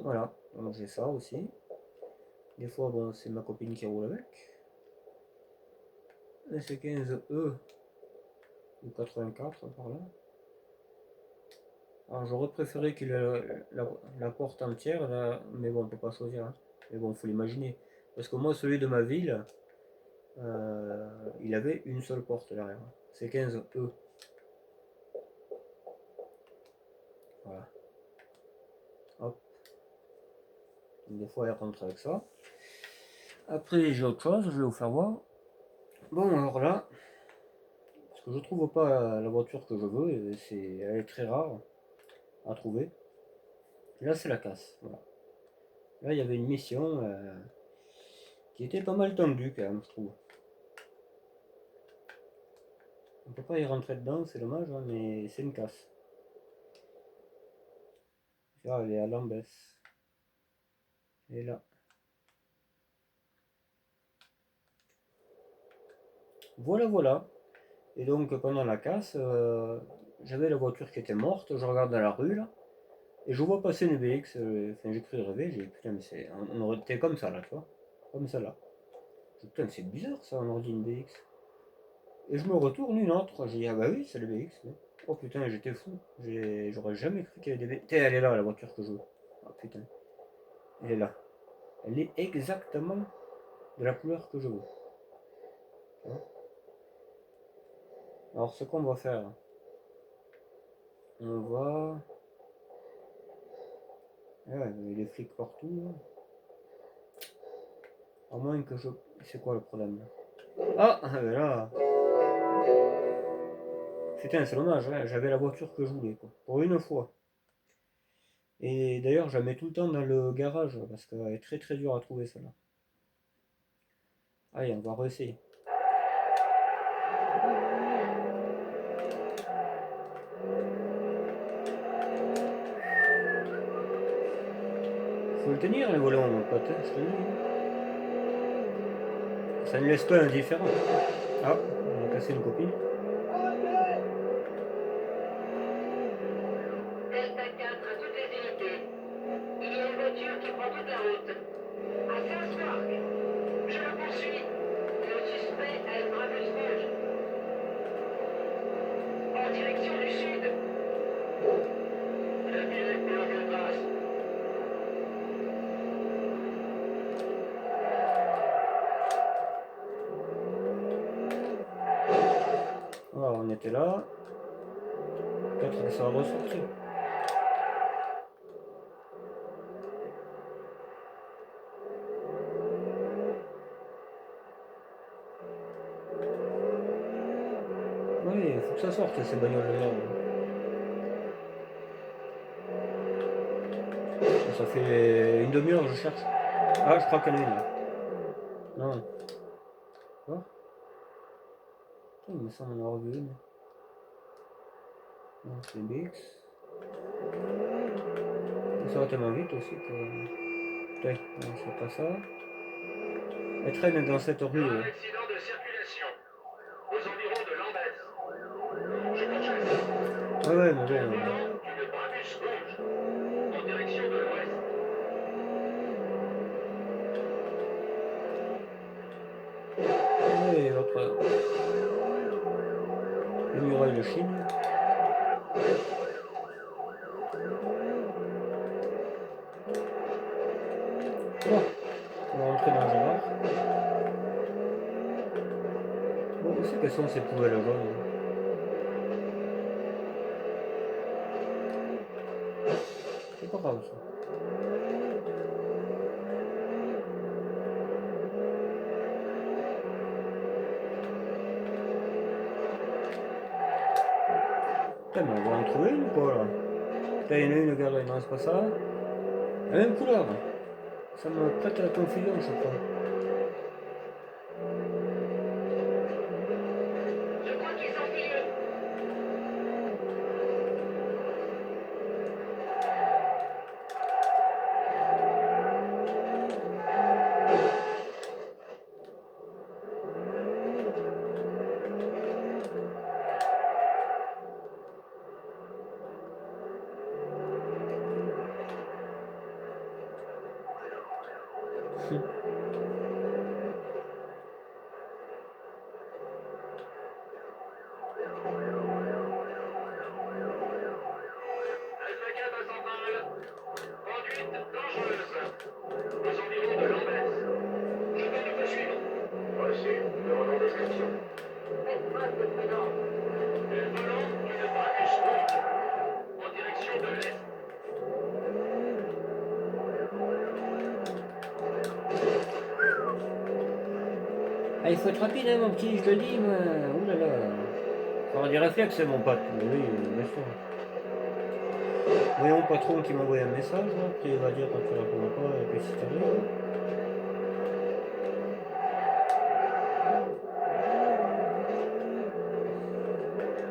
Voilà, donc j'ai ça aussi. Des fois, bon, c'est ma copine qui roule avec. Un C15E ou 84 par là. Alors j'aurais préféré qu'il ait la porte entière, là, mais bon, on peut pas choisir. Hein. Mais bon, il faut l'imaginer. Parce que moi, celui de ma ville, il avait une seule porte derrière. C15E. Voilà. Hop. Donc, des fois, elle rentre avec ça. Après, j'ai autre chose, je vais vous faire voir. Bon, alors là, parce que je trouve pas la voiture que je veux, et elle est très rare à trouver. Là, c'est la casse. Voilà. Là, il y avait une mission qui était pas mal tendue quand même, je trouve. On peut pas y rentrer dedans, c'est dommage, hein, mais c'est une casse. Là, elle est à l'embesse. Et là. Voilà, voilà. Et donc, pendant la casse, j'avais la voiture qui était morte. Je regarde dans la rue, là. Et je vois passer une BX. Enfin, j'ai cru rêver. J'ai dit, putain, mais on aurait été comme ça, là, tu vois. Comme ça, là. Putain, c'est bizarre, ça, on aurait dit une BX. Et je me retourne une autre. J'ai dit, ah bah oui, c'est le BX. Oui. Oh putain, j'étais fou. J'aurais jamais cru qu'il y avait des BX. Tiens, elle est là, la voiture que je veux. Ah putain. Elle est là. Elle est exactement de la couleur que je veux. Hein. Alors, ce qu'on va faire, on va. Ah ouais, il y a des flics partout. Là. À moins que je. C'est quoi le problème là? Ah, ben là. Putain, c'est dommage, hein. J'avais la voiture que je voulais, quoi. Pour une fois. Et d'ailleurs, je la mets tout le temps dans le garage parce qu'elle est très très dure à trouver celle-là. Allez, on va réessayer. Faut le tenir les volants, mon pote, hein, je te dis. Ça ne laisse pas indifférent. Ah, on a cassé une copine. Delta 4 à toutes les unités. Il y a une voiture qui prend toute la route. À Saint-Spark. Je le poursuis. Le suspect a une braqueuse rouge. En direction du sud. Reculez, plus aucune trace. Voilà, on était là. Peut-être que ça va ressortir. Oui, il faut que ça sorte ces bagnoles là. ça fait une demi-heure que je cherche. Ah, je crois qu'il y en a une là. Non. Quoi? Il me semble en avoir vu une. Non, c'est BX. Ça va tellement vite aussi que. Putain, non, c'est pas ça. Elle traîne dans cette rue. Un accident de circulation aux environs de Lambeth. Je pourchasse. Ouais, ouais, mais Au bon. volant d'une Brabus rouge en direction de l'ouest. Ouais, votre. Le muraille de Chine. Oh, on va rentrer dans un bar. Bon, où c'est qu'elles sont ces poubelles jaunes? C'est pas grave ça. Putain, mais on va en trouver une ou quoi là? Putain, il y en a une garée, non, c'est pas ça. La même couleur. Ça me prête à la confusion, je crois. Je crois qu'ils sont filés. Alpha 4 à Centrale. Conduite dangereuse aux environs de Lambeth. Je vais nous poursuivre. Reçu. Demandons description. Faites preuve de prudence. Le volant d'une Brabus rouge en direction de l'est. Ah, il faut être rapide, hein, mon petit, je te le dis, moi. Ouh là là. Faut avoir des réflexes, mon pote. Oui, bien sûr. Voyons patron qui m'a envoyé un message, là, puis il va dire quand tu réponds pas, et puis si t'arrives.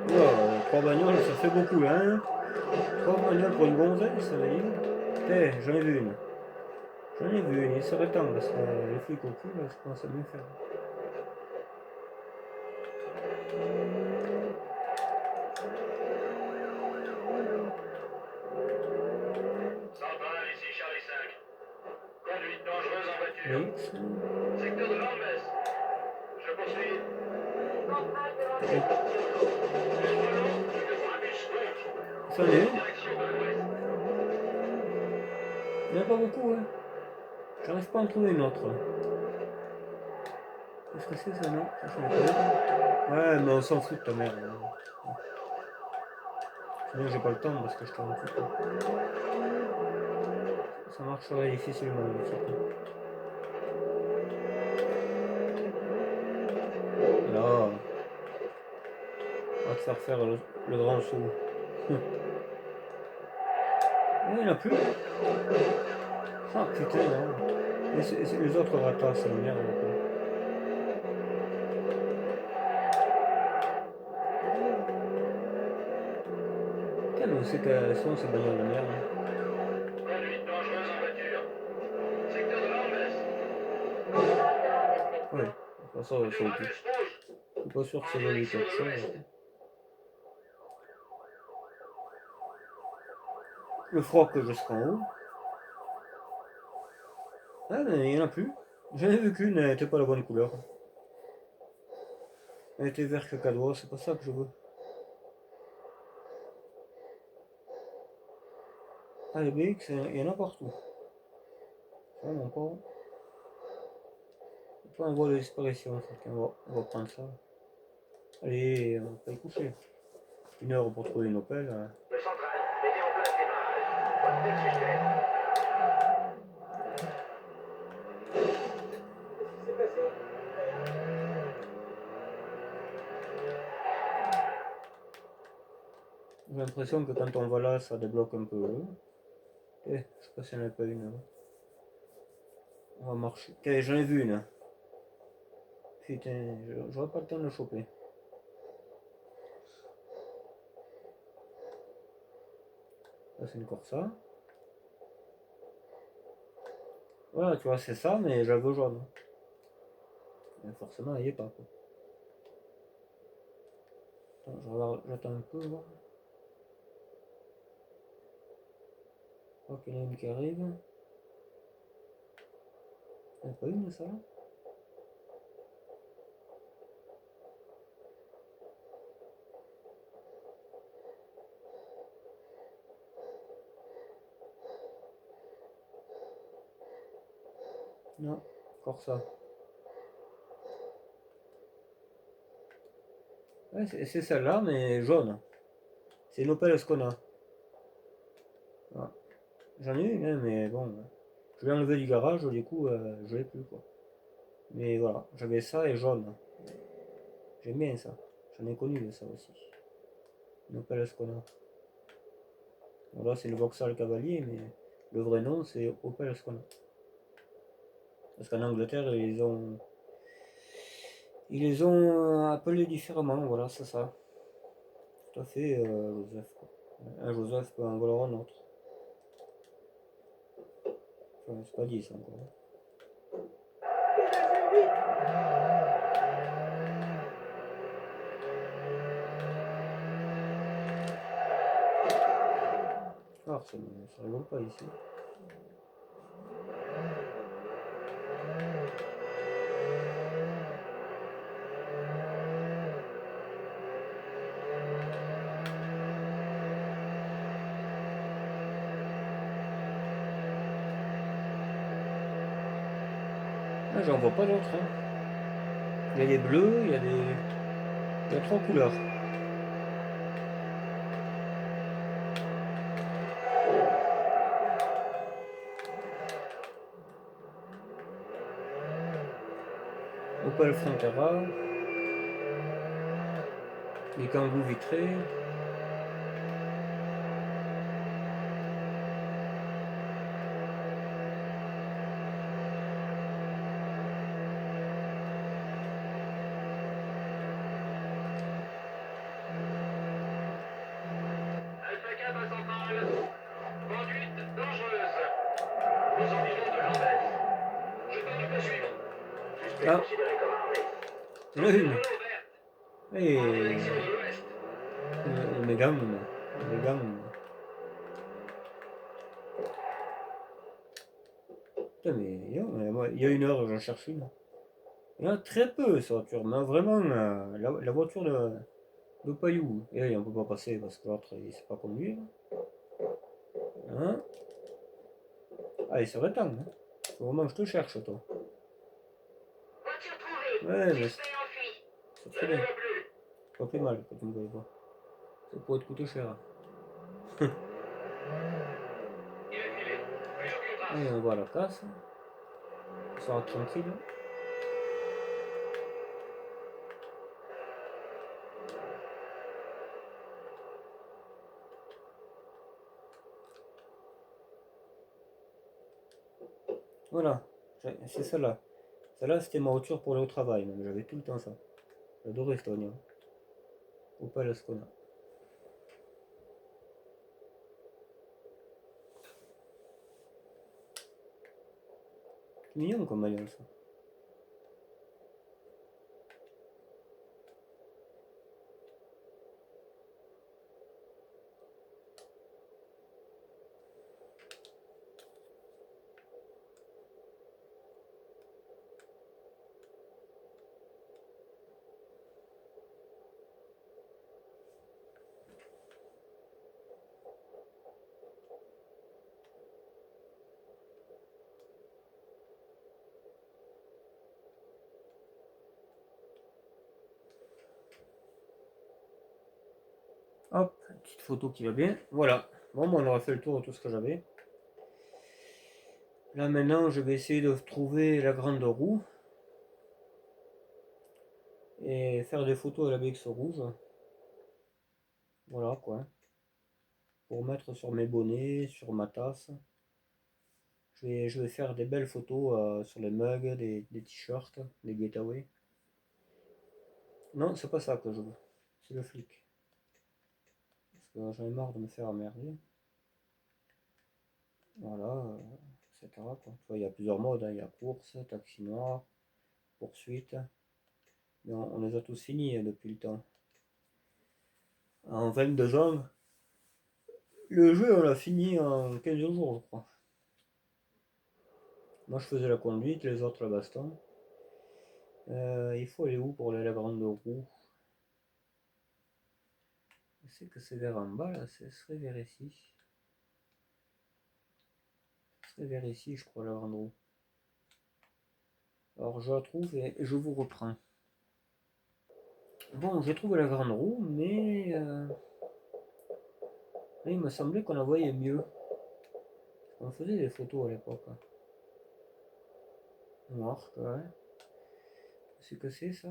Oula, 3 bagnoles, ça fait beaucoup, hein. 3 bagnoles pour une gonzesse, ça veut dire. Eh, j'en ai vu une. J'en ai vu une, il serait temps, parce que les flics au cul, là, je pense à mieux faire. Centrale, ici Charlie 5. Conduite dangereuse en voiture. X. Secteur de Lambeth. Je poursuis. Centrale de Oui. Lambeth. Le volant d'une Brabus rouge Ça en est en une. direction de l'ouest. Il n'y en a pas beaucoup, hein. J'arrive pas à en trouver une autre. Qu'est-ce que c'est ça, non? Ça, j'en ai pas vu. Ouais, mais on s'en fout de ta mère. Hein. Sinon, j'ai pas le temps parce que je t'en fous. Ça marcherait difficilement, le truc. Là, on va te faire le grand saut. Il n'y en a plus. Ah putain, non. Les autres ratas, ça me merde. Putain, mais c'est qu'elles sont ces bagnoles de merde. Conduite dangereuse en voiture. Secteur de Lambeth. Ouais, de toute façon, elles sont au cul. Brabus rouge Je suis pas sûr que en ça donne direction quelque de chose. l'ouest. Le froc jusqu'en haut. Ah, mais il n'y en a plus. J'en ai vu qu'une, elle n'était pas la bonne couleur. Elle était vert cacadois, c'est pas ça que je veux. Ah, les BX, il y en a partout. Vraiment pas. C'est pas un vol de disparition, ça. Tiens, on va prendre ça. Allez, on va pas y coucher. 1 heure pour trouver une Opel. Le central, mettez en place démarrage. Retenez le suspect. Qu'est-ce qui s'est passé? J'ai l'impression que quand on va là, ça débloque un peu. Je sais pas s'il n'y en a pas une. On va marcher. J'en ai vu une. Putain, j'aurais pas le temps de le choper. Là, c'est une Corsa. Voilà, tu vois, c'est ça, mais je la veux jaune. Mais forcément, elle y est pas, quoi. Attends, j'attends un peu, voir. Je crois qu'il y en a une qui arrive. Il n'y en a pas une, ça? Non, Corsa. Ouais, c'est celle-là, mais jaune. C'est une Opel Ascona. Voilà. J'en ai une, hein, mais bon. Je l'ai enlevé du garage, du coup, je l'ai plus, quoi. Mais voilà, j'avais ça et jaune. J'aime bien ça. J'en ai connu de ça aussi. Une Opel Ascona. Bon, là, c'est le Vauxhall Cavalier, mais le vrai nom, c'est Opel Ascona. Parce qu'en Angleterre, ils les ont appelés différemment, voilà, c'est ça. Tout à fait, Joseph, quoi. Un Joseph peut en valoir un autre. Enfin, c'est pas dit ça encore. Ah, ça rigole pas ici. Ah, j'en vois pas d'autres, hein. Il y a des bleus, il y a trois couleurs. Opel Frontera, les Kangoo vitrés. Alpha 4 à Centrale. Conduite dangereuse. Aux environs de Lambeth. Je tente le suivant. Suspect Ah, considéré comme armé. il y en a une. Renault verte. Et En direction de l'ouest. le Mégane. Le Mégane. Putain, mais il y a une heure, j'en cherche une. Il y en a très peu, cette voiture. Mais vraiment, la voiture de Payou. Et on peut pas passer parce que l'autre, il sait pas conduire. Hein? Ah, il serait temps. Hein. Faut vraiment que je te cherche, toi. Voiture trouvée. Ouais, mais Suspect enfui. c'est Je très ne bien. vois plus. C'est pas plus mal que tu me voyais pas. Ça pourrait te coûter cher. Il est filé. Plus aucune trace. Allez, on va à la casse. On sera tranquille. Voilà. C'est celle-là. Celle-là, c'était ma voiture pour aller au travail. Même. J'avais tout le temps ça. J'adorais cette oignon. Opel Ascona. C'est mignon comme maillot, ça. Hop, petite photo qui va bien. Voilà. Bon, on aura fait le tour de tout ce que j'avais. Là maintenant, je vais essayer de trouver la grande roue et faire des photos à la BX rouge. Voilà quoi. Pour mettre sur mes bonnets, sur ma tasse. Je vais faire des belles photos sur les mugs, des t-shirts, des giveaways. Non, c'est pas ça que je veux. C'est le flic. Parce que j'en ai marre de me faire emmerder. Voilà, etc. Quoi. Tu vois, il y a plusieurs modes, hein. Il y a course, taxi noir, poursuite. Mais on les a tous finis depuis le temps. En 22 ans, le jeu on l'a fini en 15 jours, je crois. Moi je faisais la conduite, les autres la baston. Il faut aller où pour aller à la grande roue? Je sais que c'est vers en bas là, ce serait vers ici. Ce serait vers ici, je crois, la grande roue. Alors je la trouve et je vous reprends. Bon, j'ai trouvé la grande roue, mais il me semblait qu'on la voyait mieux. On faisait des photos à l'époque. Hein. Noir, ouais. C'est que c'est ça?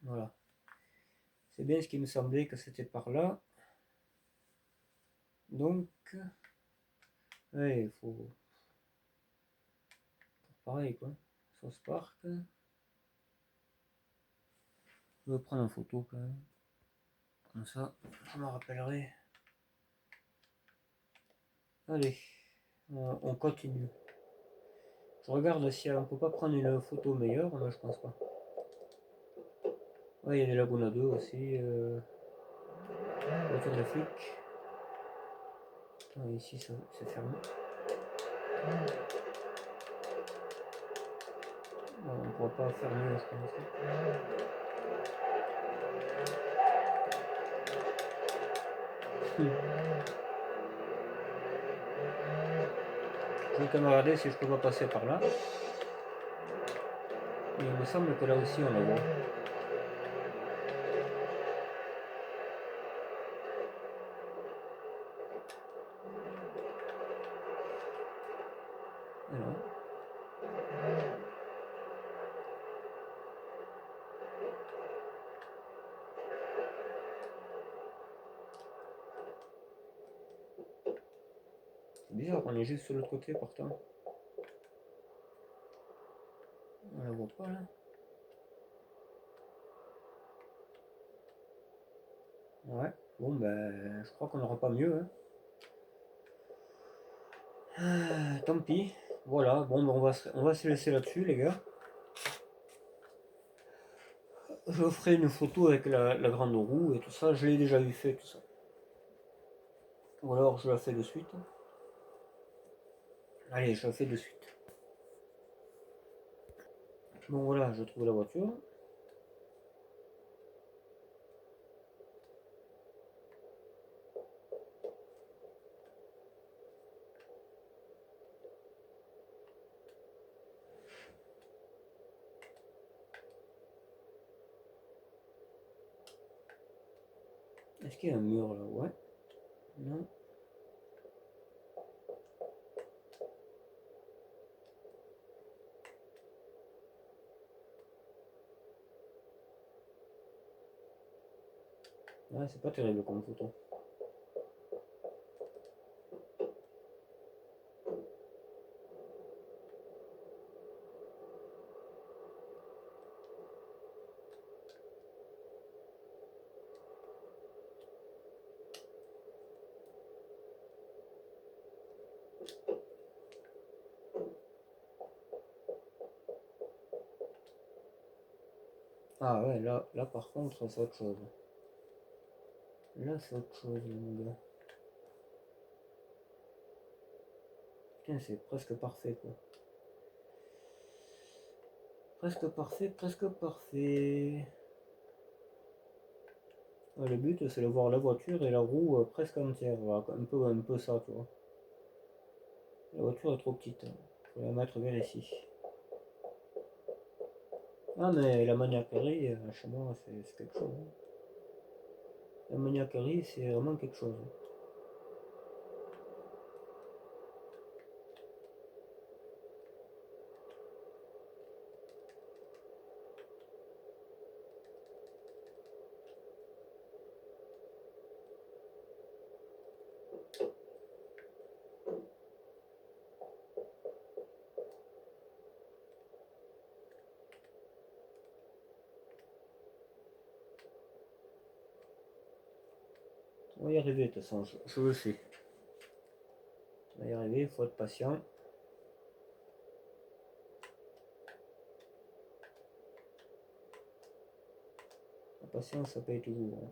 Voilà. C'est bien ce qui me semblait que c'était par là. Donc, ouais, il faut. Pareil quoi. Sauce Park. Je vais prendre une photo quand même. Comme ça, je me rappellerai. Allez, on continue. Je regarde si on peut pas prendre une photo meilleure, mais je pense pas. Ouais, il y a des Laguna 2 aussi. Voiture de flic. Ah, ici, c'est fermé. Bon, on pourra pas faire mieux, je pense. Je vais quand même regarder si je peux pas passer par là. Et il me semble que là aussi on la voit. Alors. C'est bizarre, on est juste sur l'autre côté pourtant. On la voit pas là. Ouais, bon ben je crois qu'on n'aura pas mieux. Hein. Tant pis. Voilà, bon ben on va se laisser là-dessus les gars. Je ferai une photo avec la grande roue et tout ça, je l'ai déjà eu fait tout ça. Ou alors je la fais de suite. Allez, je la fais de suite. Bon voilà, je trouve la voiture. Est-ce qu'il y a un mur là? Ouais. Non. Ouais, c'est pas terrible comme photo. Ah ouais, là par contre, c'est autre chose. Là, c'est autre chose, mon gars. Putain, c'est presque parfait, quoi. Presque parfait, presque parfait. Ouais, le but, c'est de voir la voiture et la roue presque entière. Voilà, un peu ça, tu vois. La voiture est trop petite. Faut la mettre vers ici. Ah, mais la maniaquerie, chez moi, c'est quelque chose. Hein. La maniaquerie, c'est vraiment quelque chose. On va y arriver de toute façon, je le sais. On va y arriver, il faut être patient. La patience, ça paye toujours. Hein.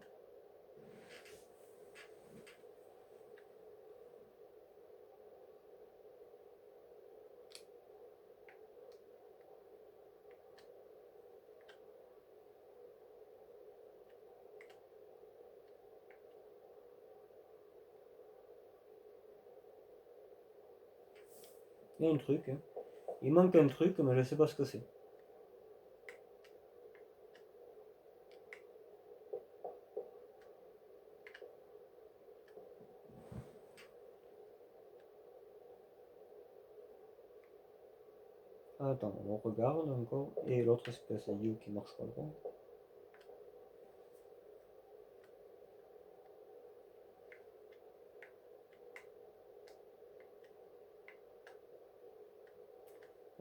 Il y a un truc, hein. Il manque un truc, mais je sais pas ce que c'est. Attends, on regarde encore. Et l'autre espèce de dieu qui marche pas droit.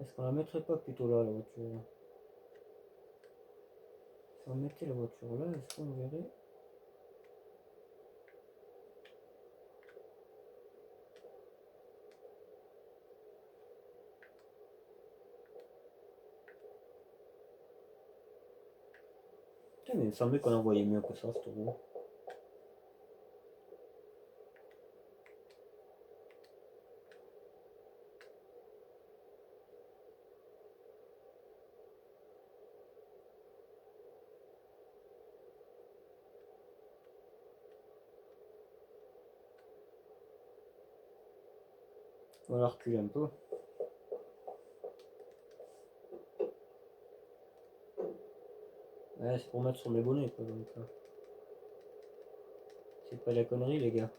Est-ce qu'on la mettrait pas plutôt là, la voiture? Si on mettait la voiture là, est-ce qu'on verrait? Putain, mais il me semblait qu'on en voyait mieux que ça, cette roue. On va la reculer un peu. Ouais, c'est pour mettre sur mes bonnets, quoi, donc. C'est pas la connerie, les gars.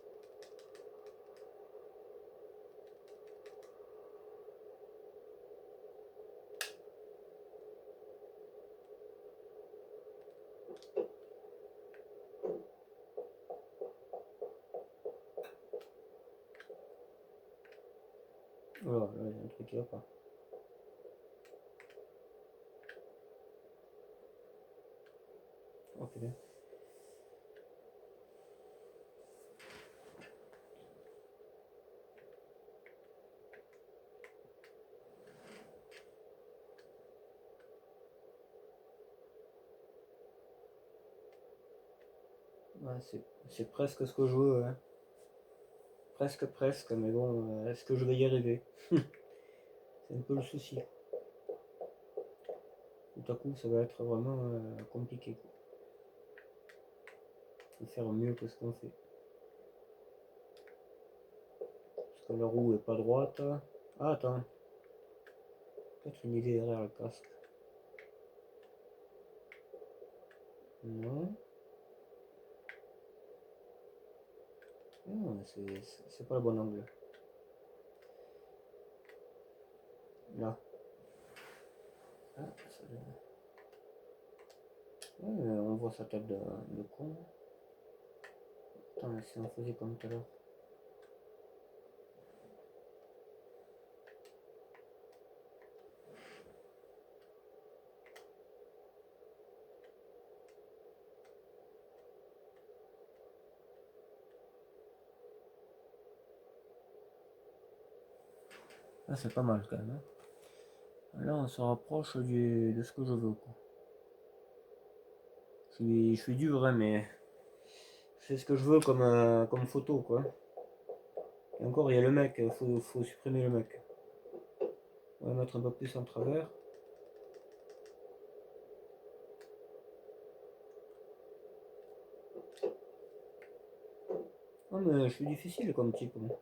Voilà, là, il y a un truc qui va pas. Ok. Ouais, c'est presque ce que je veux, hein. Presque, mais bon, est-ce que je vais y arriver? C'est un peu le souci. Tout à coup, ça va être vraiment compliqué. Quoi. De faire mieux que ce qu'on fait. Parce que la roue est pas droite. Ah, attends. Peut-être une idée derrière le casque. Non. Non, c'est pas le bon angle. Là. Ah, ça... Ouais, on voit sa tête de con. Attends, si on faisait comme tout à l'heure. Là, c'est pas mal quand même. Hein. Là, on se rapproche de ce que je veux. Quoi. Je suis dur, hein, mais c'est ce que je veux comme photo. Quoi. Et encore, il y a le mec, faut supprimer le mec. On va mettre un peu plus en travers. Non, mais je suis difficile comme type. Moi.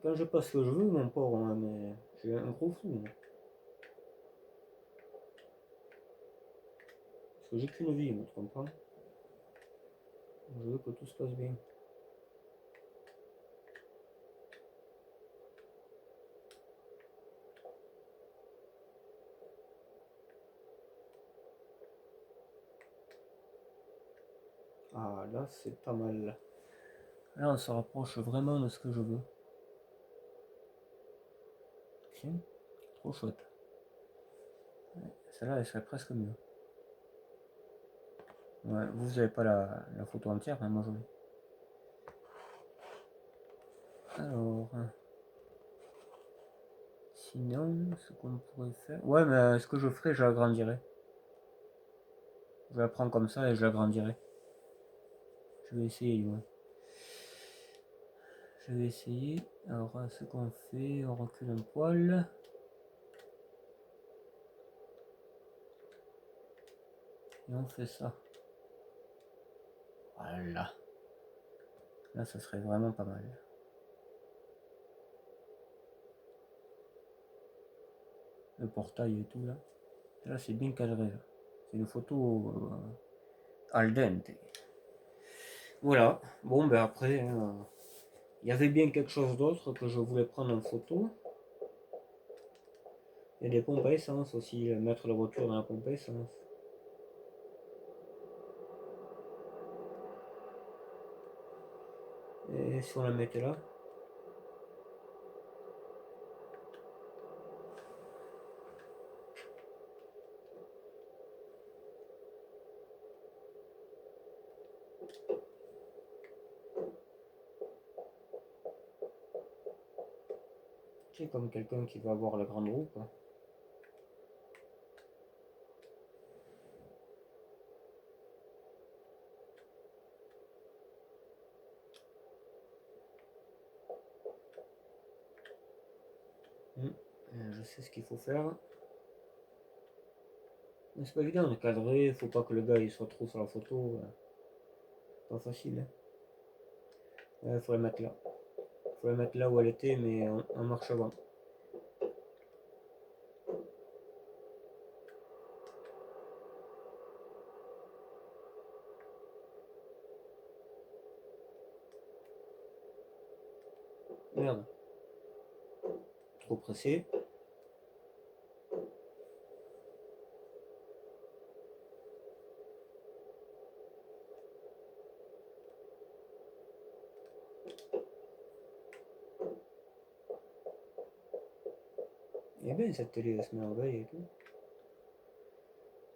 Quand je passe ce que je veux, mon pauvre, hein, mais je suis un gros fou. Moi. Parce que j'ai qu'une vie, tu comprends? Je veux que tout se passe bien. Ah, là, c'est pas mal. Là, on se rapproche vraiment de ce que je veux. Tiens, trop chouette. Ouais, celle-là, elle serait presque mieux. Ouais, vous avez pas la photo entière, hein, moi je l'ai. Alors, sinon, ce qu'on pourrait faire... Ouais, mais ce que je ferai, je l'agrandirai. Je la prends comme ça et je l'agrandirai. Je vais essayer, du moins. Je vais essayer. Alors, ce qu'on fait, on recule un poil. Et on fait ça. Voilà. Là, ça serait vraiment pas mal. Le portail et tout, là. Là, c'est bien cadré. C'est une photo al dente. Voilà. Bon, ben après, il y avait bien quelque chose d'autre que je voulais prendre en photo. Il y a des pompes à essence aussi. Mettre la voiture dans la pompe à essence. Et si on la mettait là. C'est comme quelqu'un qui va avoir la grande roue, quoi. Je sais ce qu'il faut faire. Mais c'est pas évident de cadrer, faut pas que le gars il soit trop sur la photo. Pas facile, hein. Il faut la mettre là. Faut la mettre là où elle était, mais en marche avant. Merde. Trop pressé. Et bien cette télé, elle se merveille et tout.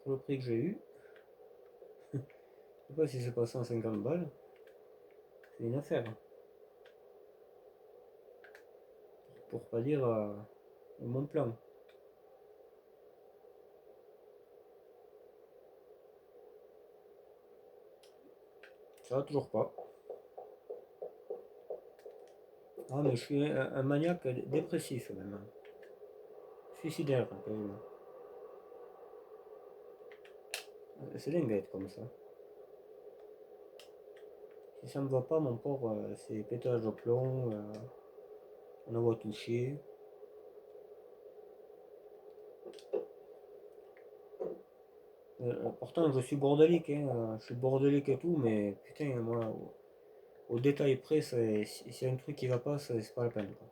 Pour le prix que j'ai eu. Je sais pas si c'est pas 150 balles. C'est une affaire. Pour pas dire mon plan. Ça va toujours pas. Ah mais je suis un maniaque dépressif même. Suicidaire quasiment. C'est dingue d'être comme ça. Si ça me va pas, mon pauvre, c'est pétage au plomb, on en voit toucher. Pourtant, je suis bordélique, hein, je suis bordélique et tout, mais putain, moi, au détail près, s'il y a un truc qui va pas, c'est pas la peine, quoi.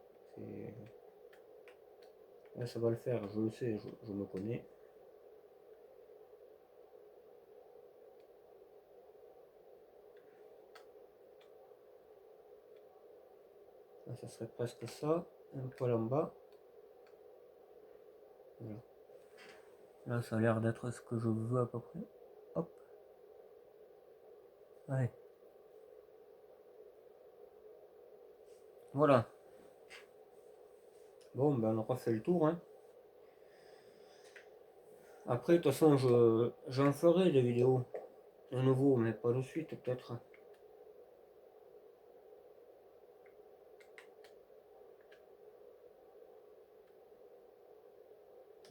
Là, ça va le faire, je le sais, je me connais. Là, ça serait presque ça, un poil en bas. Voilà. Là, ça a l'air d'être ce que je veux à peu près. Hop. Allez. Voilà. Bon, ben on aura fait le tour, hein. Après, de toute façon, j'en ferai des vidéos de nouveau, mais pas de suite, peut-être.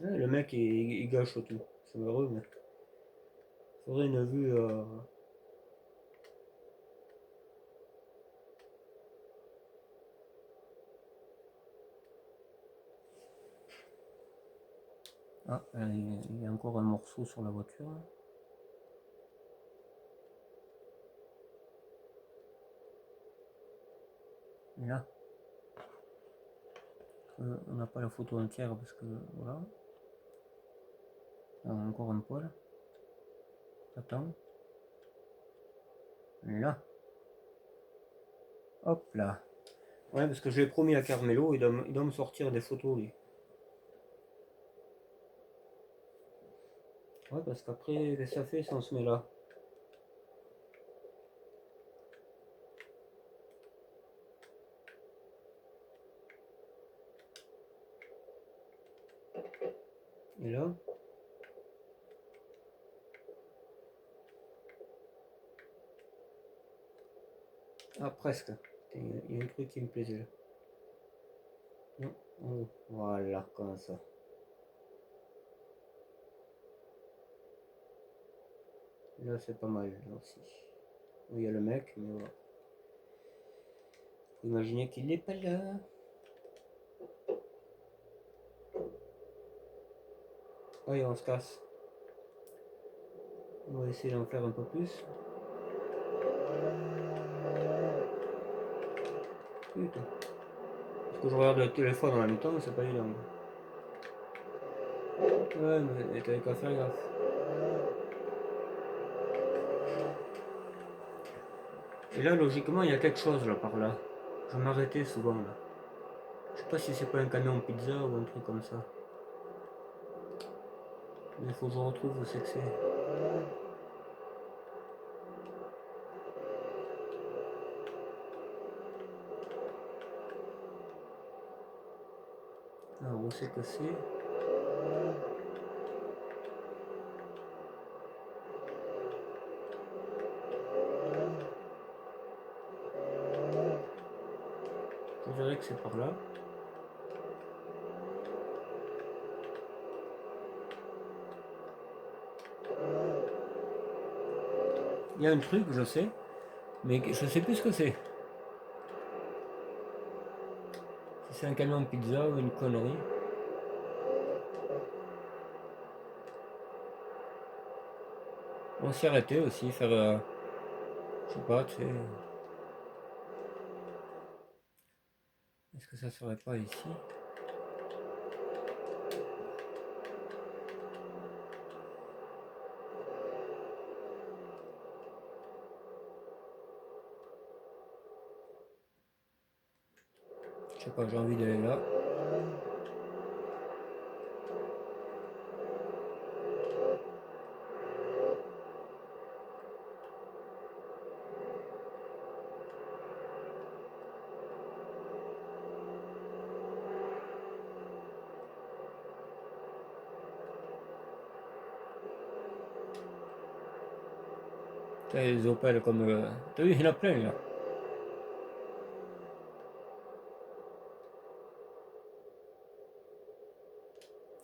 Ouais, le mec, il gâche tout. C'est malheureux, mais faudrait une vue. Ah, il y a encore un morceau sur la voiture. Et là, on n'a pas la photo entière parce que voilà. Là, on a encore un poil. Attends. Là. Hop là. Ouais, parce que je l'ai promis à Carmelo, il doit me sortir des photos, lui. Ouais, parce qu'après, ça fait si on se met là. Et là. Ah, presque. Il y a un truc qui me plaisait là. Non, en haut. Voilà, comme ça. Là, c'est pas mal, là aussi. Il y a le mec, mais voilà. Faut imaginer qu'il n'est pas là. Allez, on se casse. On va essayer d'en faire un peu plus. Putain. Parce que je regarde le téléphone en même temps, c'est pas évident. Ouais, mais t'avais qu'à faire gaffe. Et là, logiquement, il y a quelque chose là par là. Je m'arrêtais souvent là. Je sais pas si c'est pas un camion pizza ou un truc comme ça. Mais il faut que je retrouve où c'est que c'est. Alors, où c'est que c'est? Je dirais que c'est par là. Il y a un truc, je sais, mais je sais plus ce que c'est. Si c'est un camion de pizza ou une connerie. On s'y arrêtait aussi, faire. Je sais pas, tu sais. Est-ce que ça serait pas ici? Je sais pas, j'ai envie d'aller là. T'as les Opel comme. T'as vu, il y en a plein là.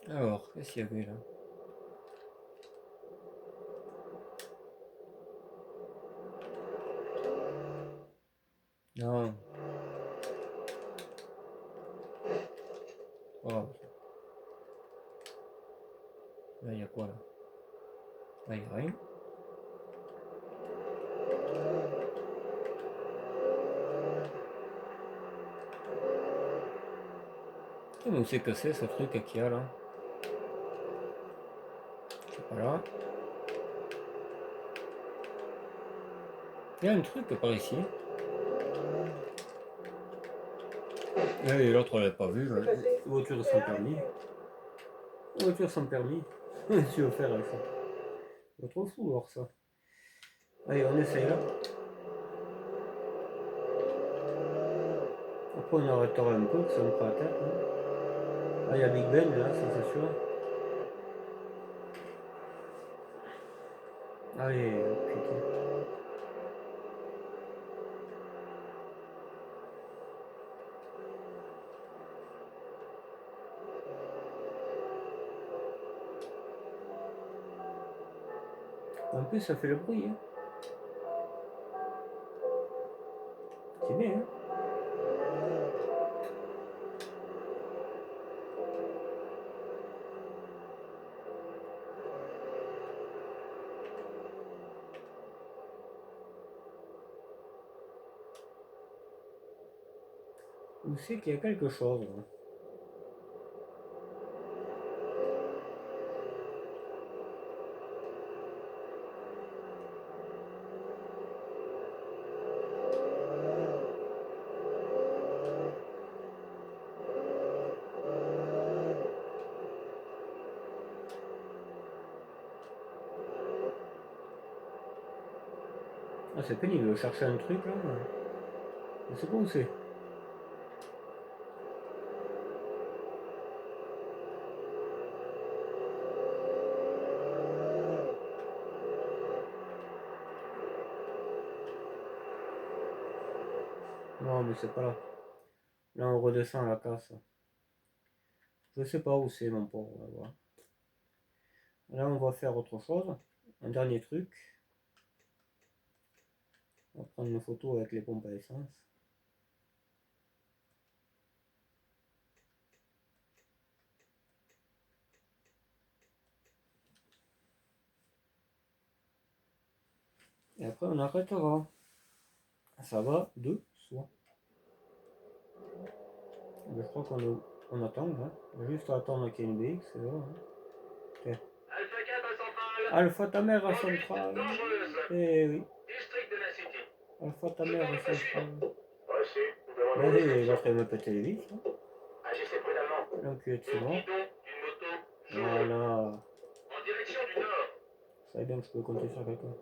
Alors, qu'est-ce qu'il y avait là? Non. Oh. Là, il y a quoi là? Là, il n'y a rien. Mais où c'est que c'est ce truc qu'il y a là? C'est pas là. Il y a un truc par ici. Et l'autre on l'avait pas vu. Là. Voiture sans permis. Voiture sans permis. Qu'est-ce que tu veux faire avec ça? C'est trop fou alors ça. Allez, on essaye là. Après on arrêtera un peu, que ça me prend la tête. Hein. Ah, il y a Big Ben là, ça c'est sûr. Allez, putain. En plus ça fait le bruit. Hein. C'est bien. Hein. Où c'est qu'il y a quelque chose là? Ah, c'est pénible de chercher un truc là. Je sais pas où c'est. Non, mais c'est pas là. Là, on redescend à la casse. Je sais pas où c'est, mon pauvre. On va voir. Là, on va faire autre chose. Un dernier truc. On va prendre une photo avec les pompes à essence. Et après, on arrêtera. Ça va de soi. Mais je crois on attend, hein. On va juste attendre qu'il y ait une BX, c'est bon. Hein. Okay. Alpha 4 à Centrale. Alpha ta mère à Conduite Centrale. dangereuse. Eh oui. District de la City. Alpha ta Je mère tente à le pas suivant. Centrale. Reçu. Nous demandons Vas-y, il va description. falloir me péter les vis. Hein. Agissez prudemment. L'enculé de Au moi. guidon d'une moto jaune. Voilà. En direction du nord. Ça va bien que je peux compter sur quelqu'un.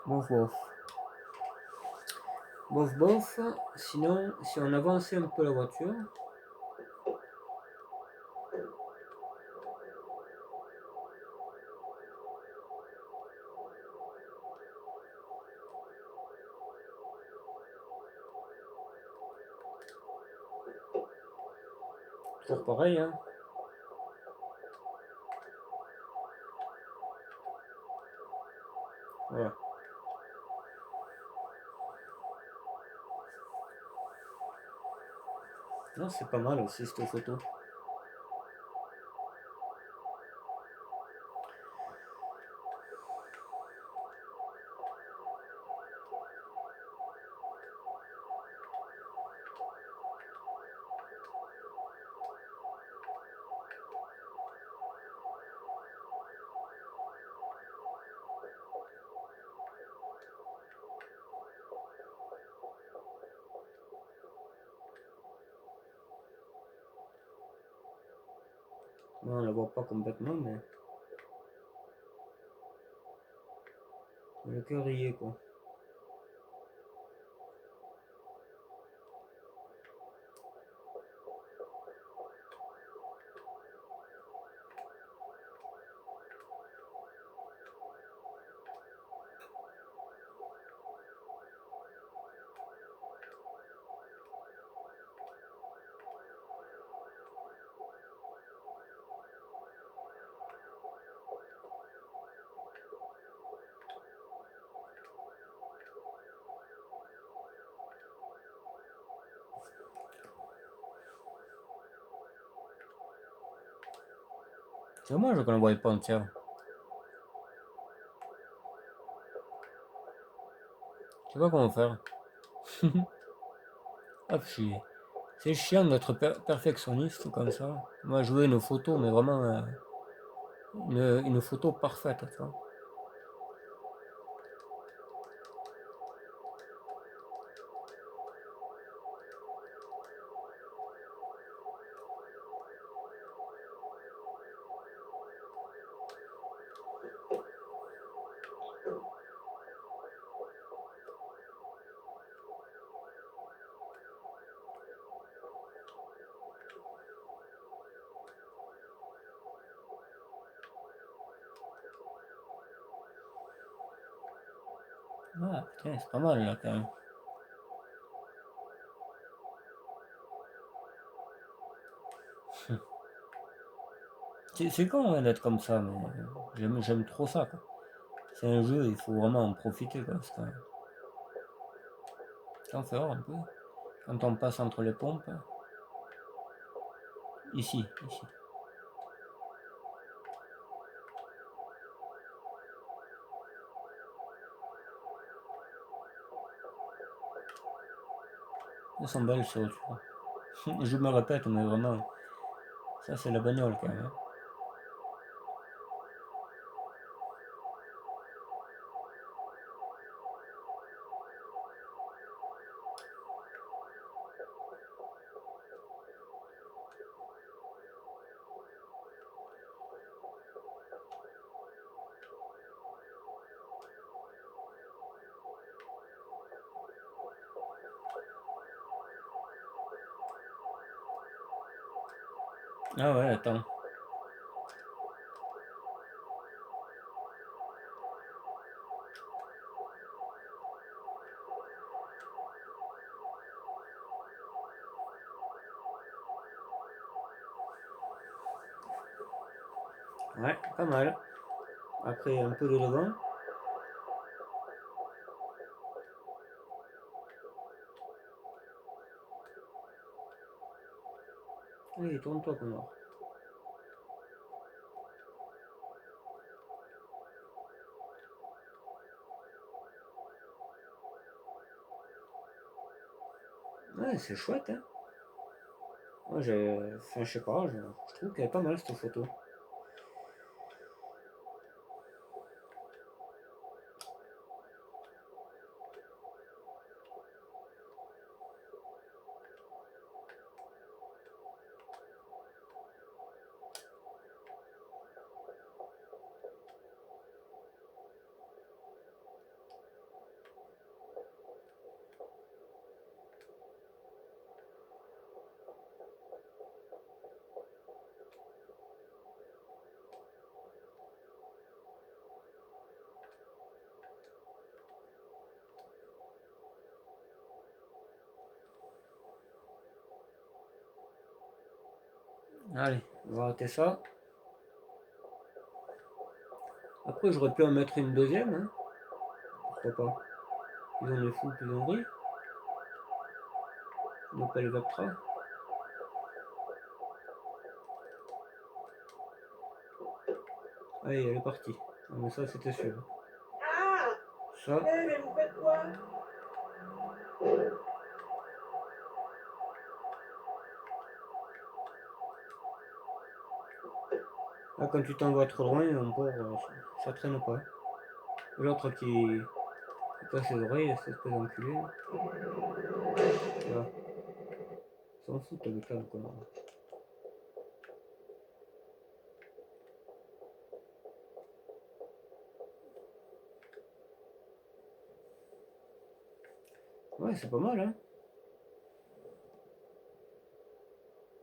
Bof, bof. Bof, bof. Sinon, si on avançait un peu la voiture. Toujours pareil, hein. Voilà. Non, c'est pas mal aussi cette photo. Non, on la voit pas complètement, mais le cœur y est, quoi. C'est dommage qu'on ne voit pas entière. Je sais pas comment faire. Hop, c'est chiant d'être perfectionniste comme ça. Moi, je veux une photo, mais vraiment une photo parfaite, tu vois. Ah, putain, c'est pas mal là quand même. C'est con hein, d'être comme ça, mais j'aime trop ça, quoi. C'est un jeu, il faut vraiment en profiter, quoi. Parce que ça en fait hors un peu. Quand on passe entre les pompes. Ici. Elles sont belles ces voitures. Je me répète, mais vraiment, ça c'est la bagnole quand même. Hein. Ah ouais, attends. Ouais, pas mal. Après un peu de devant. Allez, tourne-toi, connard. Ouais, c'est chouette, hein. Moi, enfin, je sais pas, je trouve qu'elle est pas mal cette photo. Allez, on va rater ça. Après, j'aurais pu en mettre une deuxième, hein. Pourquoi pas. Plus on est fou, plus on rit. Donc pas le Vectra. Allez, elle est partie. Ah, mais ça, c'était sûr. Ah! Ça, Eh, mais vous faites quoi? là, quand tu t'en vas trop loin, encore, ça traîne pas. L'autre qui casse les oreilles, cette espèce d'enculé. Là. S'en fout avec ça, le connard. Ouais, c'est pas mal, hein.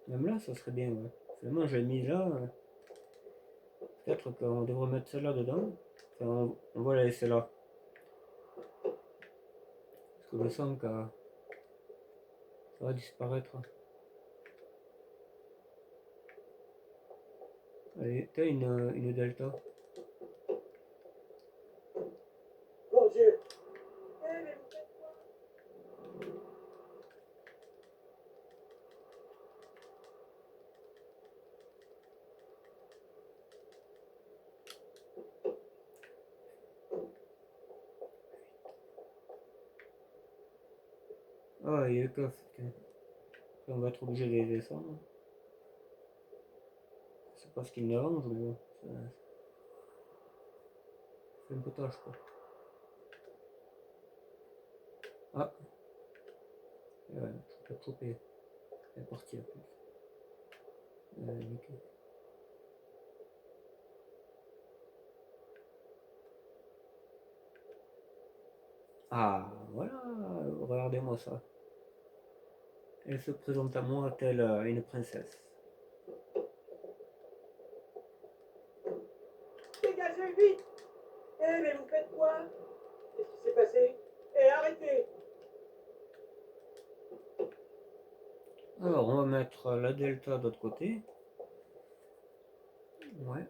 Même là, ça serait bien, ouais. Finalement, j'ai mis là. Peut-être qu'on devrait mettre celle-là dedans. Enfin, on va la laisser là. Parce que je sens que ça va disparaître. Allez, t'as une delta. Mon Dieu! Eh, mais vous faites quoi? Ah, il y a le coffre. Tiens. Après, on va être obligé de les descendre. C'est pas ce qu'il m'arrange, mais bon. Ça fait un peu tâche, quoi. Ah, et ouais, je peux te choper. Elle est partie en plus. Nickel. Ah, voilà, regardez-moi ça. Elle se présente à moi telle une princesse. Dégagez vite! Eh, mais vous faites quoi? Qu'est-ce qui s'est passé? Eh, arrêtez! Alors, on va mettre la delta de l'autre côté. Ouais.